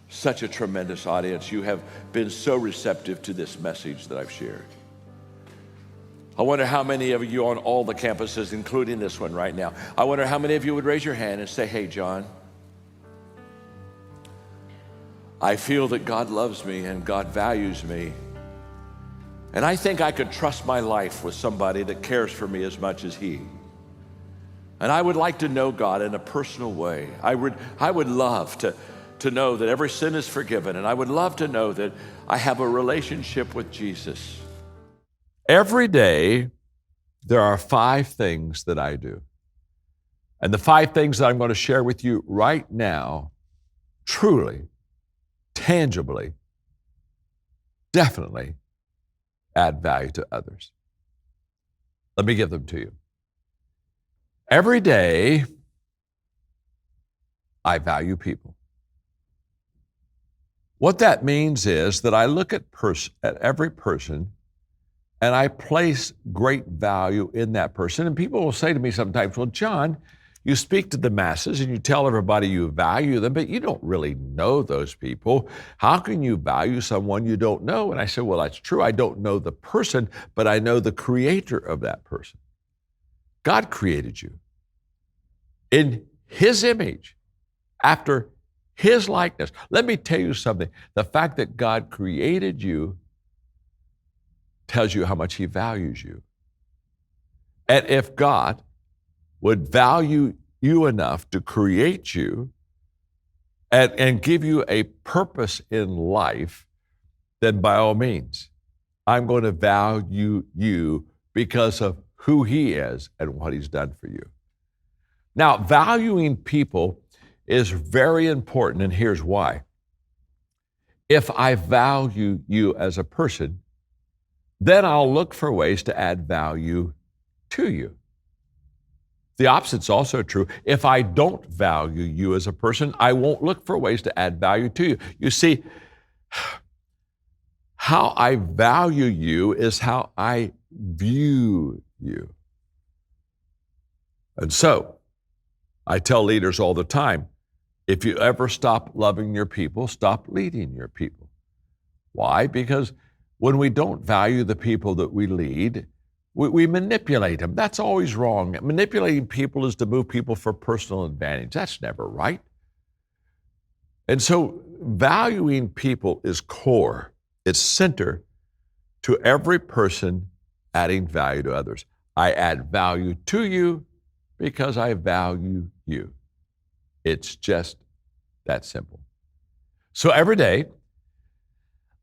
such a tremendous audience. You have been so receptive to this message that I've shared. I wonder how many of you on all the campuses, including this one right now, I wonder how many of you would raise your hand and say, hey, John, I feel that God loves me and God values me. And I think I could trust my life with somebody that cares for me as much as he. And I would like to know God in a personal way. I would love to know that every sin is forgiven. And I would love to know that I have a relationship with Jesus. Every day, there are 5 things that I do. And the 5 things that I'm going to share with you right now, truly, tangibly, definitely add value to others. Let me give them to you. Every day, I value people. What that means is that I look at every person and I place great value in that person. And people will say to me sometimes, well, John, you speak to the masses and you tell everybody you value them, but you don't really know those people. How can you value someone you don't know? And I said, well, that's true. I don't know the person, but I know the creator of that person. God created you in his image, after his likeness. Let me tell you something. The fact that God created you tells you how much he values you. And if God would value you enough to create you and give you a purpose in life, then by all means, I'm going to value you because of who he is and what he's done for you. Now, valuing people is very important, and here's why. If I value you as a person, then I'll look for ways to add value to you. The opposite's also true. If I don't value you as a person, I won't look for ways to add value to you. You see, how I value you is how I view you. And so, I tell leaders all the time, if you ever stop loving your people, stop leading your people. Why? Because when we don't value the people that we lead, we manipulate them. That's always wrong. Manipulating people is to move people for personal advantage. That's never right. And so valuing people is core. It's center to every person adding value to others. I add value to you because I value you. It's just that simple. So every day,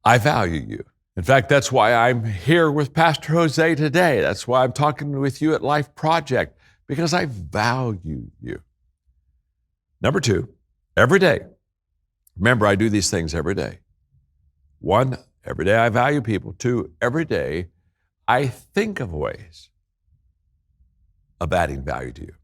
I value you. In fact, that's why I'm here with Pastor Jose today. That's why I'm talking with you at Life Project, because I value you. Number 2, Every day. Remember, I do these things every day. 1, every day I value people. 2, every day I think of ways of adding value to you.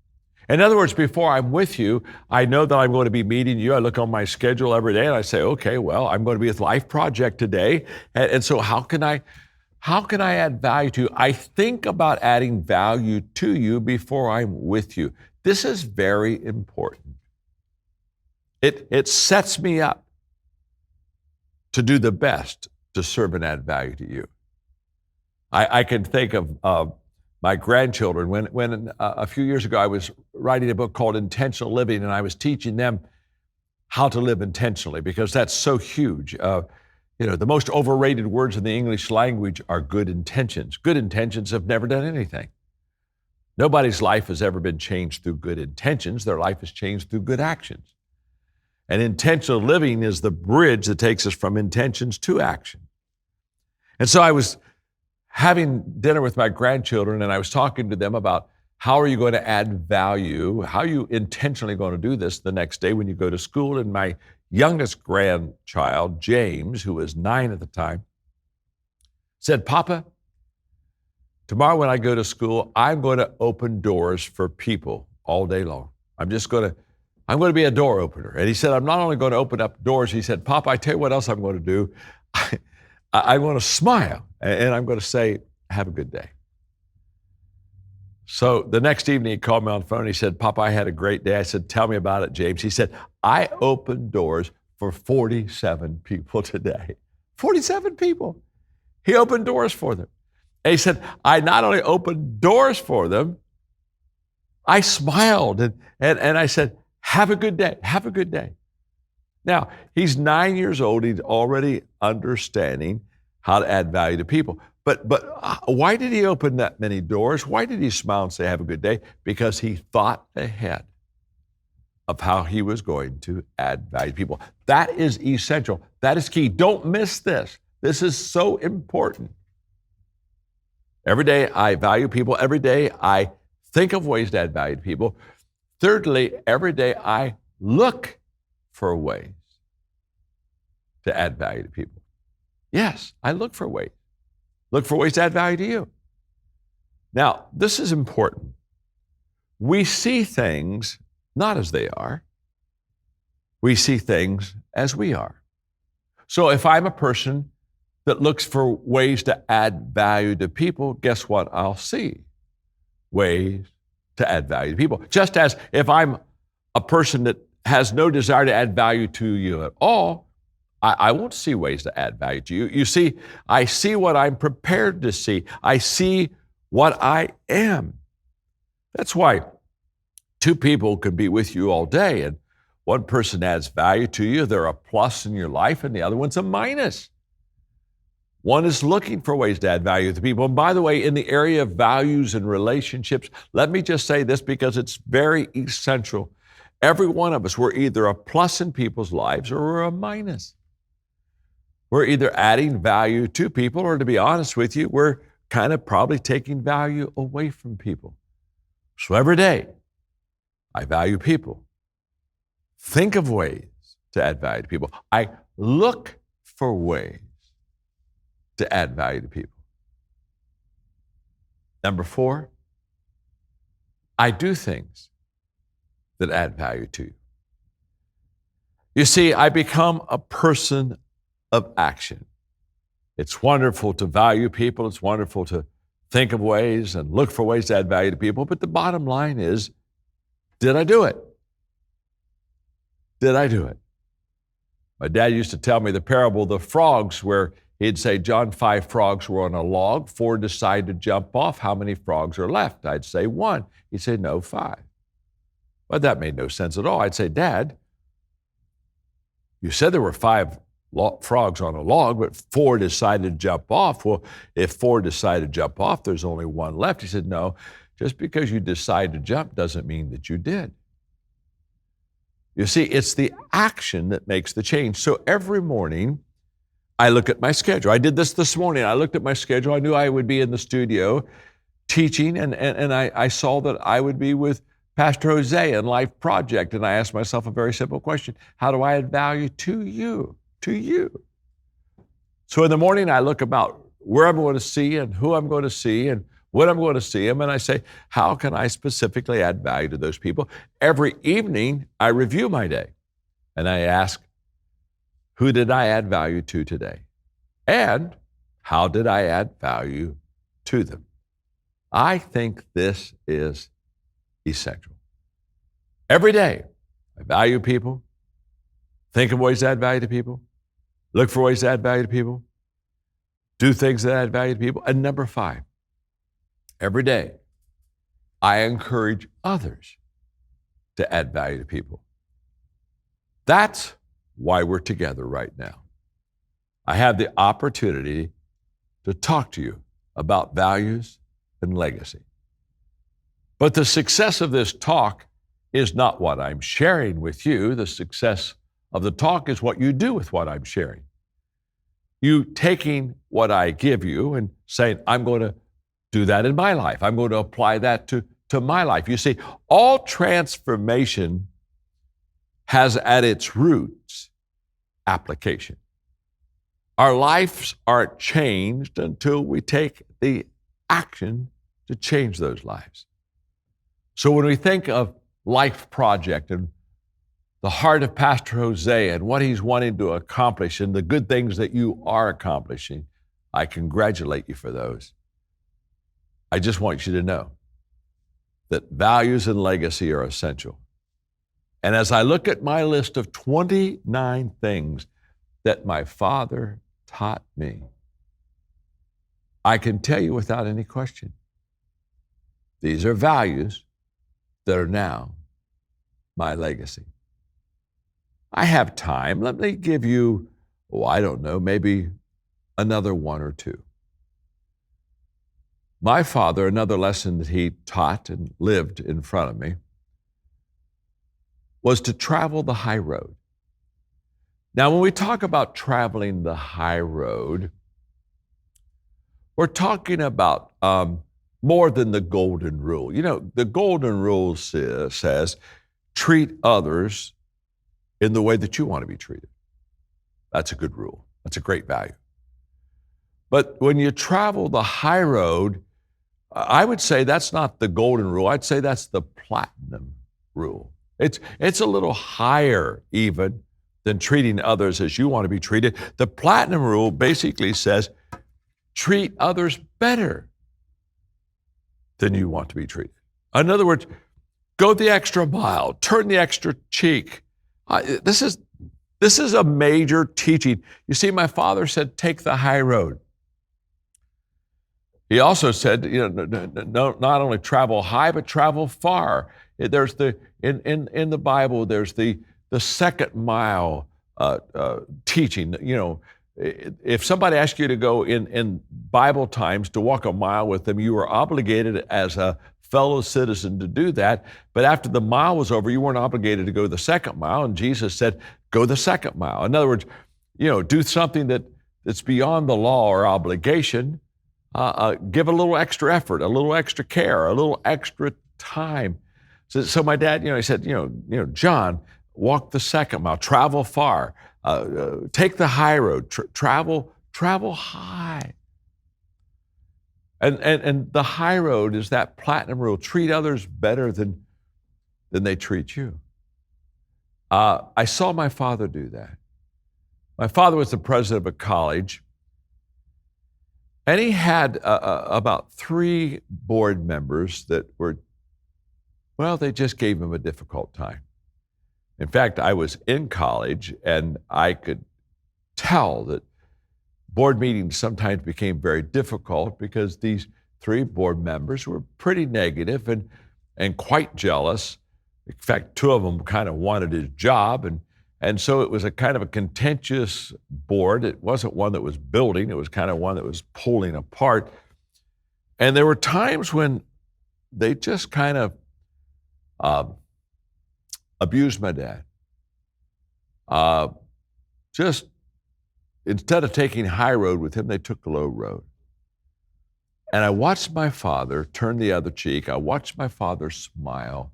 In other words, before I'm with you, I know that I'm going to be meeting you. I look on my schedule every day and I say, okay, well, I'm going to be with Life Project today. And so how can I add value to you? I think about adding value to you before I'm with you. This is very important. It sets me up to do the best to serve and add value to you. I can think of my grandchildren. When a few years ago I was writing a book called Intentional Living, and I was teaching them how to live intentionally, because that's so huge. The most overrated words in the English language are good intentions. Good intentions have never done anything. Nobody's life has ever been changed through good intentions. Their life is changed through good actions. And intentional living is the bridge that takes us from intentions to action. And so I was having dinner with my grandchildren, and I was talking to them about how are you going to add value? How are you intentionally going to do this the next day when you go to school? And my youngest grandchild, James, who was 9 at the time, said, Papa, tomorrow when I go to school, I'm going to open doors for people all day long. I'm going to be a door opener. And he said, I'm not only going to open up doors, he said, Papa, I tell you what else I'm going to do. I want to smile, and I'm going to say, have a good day. So the next evening he called me on the phone. He said, Papa, I had a great day. I said, tell me about it, James. He said, I opened doors for 47 people today. 47 people. He opened doors for them. And he said, I not only opened doors for them, I smiled and I said, have a good day. Have a good day. Now, he's 9 years old. He's already understanding how to add value to people. But why did he open that many doors? Why did he smile and say, have a good day? Because he thought ahead of how he was going to add value to people. That is essential. That is key. Don't miss this. This is so important. Every day I value people. Every day I think of ways to add value to people. Thirdly, every day I look for ways to add value to people. Yes, I look for ways. Look for ways to add value to you. Now, this is important. We see things not as they are. We see things as we are. So if I'm a person that looks for ways to add value to people, guess what I'll see? Ways to add value to people. Just as if I'm a person that has no desire to add value to you at all, I won't see ways to add value to you. You see, I see what I'm prepared to see. I see what I am. That's why two people can be with you all day, and one person adds value to you. They're a plus in your life, and the other one's a minus. One is looking for ways to add value to people. And by the way, in the area of values and relationships, let me just say this because it's very essential. Every one of us, we're either a plus in people's lives or we're a minus. We're either adding value to people, or to be honest with you, we're kind of probably taking value away from people. So every day, I value people. Think of ways to add value to people. I look for ways to add value to people. Number 4, I do things that add value to you. You see, I become a person of action. It's wonderful to value people. It's wonderful to think of ways and look for ways to add value to people. But the bottom line is, did I do it? Did I do it? My dad used to tell me the parable of the frogs, where he'd say, John, 5 frogs were on a log. 4 decided to jump off. How many frogs are left? I'd say 1. He'd say, no, 5. Well, that made no sense at all. I'd say, Dad, you said there were 5 frogs on a log, but 4 decided to jump off. Well, if 4 decided to jump off, there's only 1 left. He said, no, just because you decide to jump doesn't mean that you did. You see, it's the action that makes the change. So every morning, I look at my schedule. I did this morning. I looked at my schedule. I knew I would be in the studio teaching, and I saw that I would be with Pastor Jose in Life Project, and I asked myself a very simple question: how do I add value to you? To you. So in the morning, I look about where I'm going to see and who I'm going to see and when I'm going to see them, and I say, how can I specifically add value to those people? Every evening, I review my day, and I ask, who did I add value to today? And how did I add value to them? I think this is essential. Every day, I value people, think of ways to add value to people, look for ways to add value to people, do things that add value to people. And number 5, every day, I encourage others to add value to people. That's why we're together right now. I have the opportunity to talk to you about values and legacy. But the success of this talk is not what I'm sharing with you. The success of the talk is what you do with what I'm sharing. You taking what I give you and saying, I'm going to do that in my life. I'm going to apply that to my life. You see, all transformation has at its roots application. Our lives aren't changed until we take the action to change those lives. So when we think of Life Project and the heart of Pastor Jose and what he's wanting to accomplish and the good things that you are accomplishing, I congratulate you for those. I just want you to know that values and legacy are essential. And as I look at my list of 29 things that my father taught me, I can tell you without any question, these are values that are now my legacy. I have time. Let me give you, I don't know, maybe another 1 or 2. My father, another lesson that he taught and lived in front of me, was to travel the high road. Now, when we talk about traveling the high road, we're talking about more than the golden rule. You know, the golden rule says, treat others in the way that you want to be treated. That's a good rule. That's a great value. But when you travel the high road, I would say that's not the golden rule. I'd say that's the platinum rule. It's a little higher even than treating others as you want to be treated. The platinum rule basically says, treat others better than you want to be treated. In other words, go the extra mile, turn the extra cheek. This is a major teaching. You see, my father said, take the high road. He also said, not only travel high, but travel far. There's in the Bible, there's the second mile teaching. If somebody asked you to go in Bible times to walk a mile with them, you were obligated as a fellow citizen to do that. But after the mile was over, you weren't obligated to go the second mile. And Jesus said, go the second mile. In other words, do something that's beyond the law or obligation. Give a little extra effort, a little extra care, a little extra time. So my dad, he said, John, walk the second mile, travel far, take the high road, travel high. And the high road is that platinum rule: treat others better than they treat you. I saw my father do that. My father was the president of a college, and he had about 3 board members that were, they just gave him a difficult time. In fact, I was in college, and I could tell that board meetings sometimes became very difficult because these 3 board members were pretty negative and quite jealous. In fact, 2 of them kind of wanted his job, and so it was a kind of a contentious board. It wasn't one that was building. It was kind of one that was pulling apart. And there were times when they just kind of abused my dad. Just instead of taking high road with him, they took the low road. And I watched my father turn the other cheek. I watched my father smile.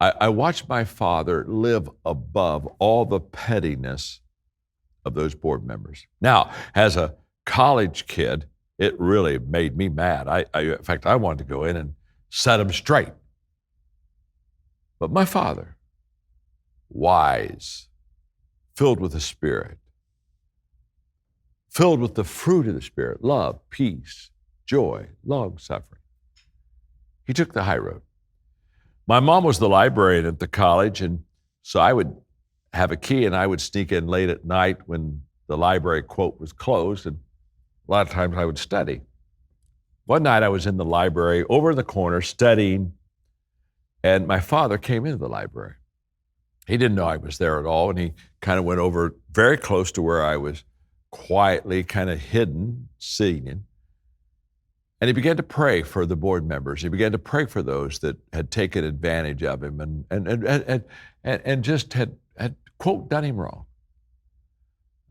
I watched my father live above all the pettiness of those board members. Now, as a college kid, it really made me mad. In fact, I wanted to go in and set them straight. But my father, wise, filled with the Spirit, filled with the fruit of the Spirit, love, peace, joy, long-suffering. He took the high road. My mom was the librarian at the college, and so I would have a key and I would sneak in late at night when the library, quote, was closed, and a lot of times I would study. One night I was in the library over in the corner studying, and my father came into the library. He didn't know I was there at all, and he kind of went over very close to where I was quietly kind of hidden, sitting. And he began to pray for the board members. He began to pray for those that had taken advantage of him and just had, quote, done him wrong.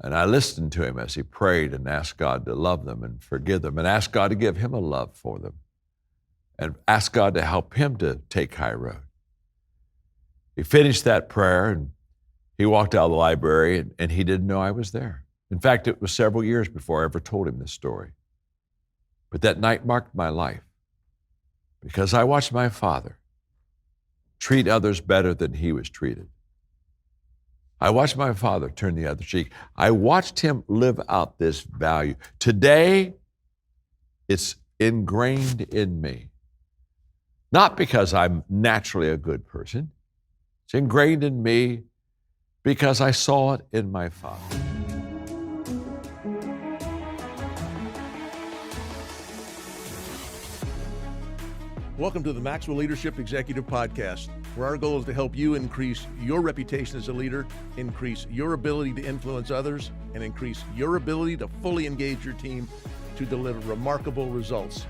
And I listened to him as he prayed and asked God to love them and forgive them and asked God to give him a love for them and asked God to help him to take high road. He finished that prayer and he walked out of the library and he didn't know I was there. In fact, it was several years before I ever told him this story. But that night marked my life because I watched my father treat others better than he was treated. I watched my father turn the other cheek. I watched him live out this value. Today, it's ingrained in me. Not because I'm naturally a good person. It's ingrained in me because I saw it in my father. Welcome to the Maxwell Leadership Executive Podcast, where our goal is to help you increase your reputation as a leader, increase your ability to influence others, and increase your ability to fully engage your team to deliver remarkable results.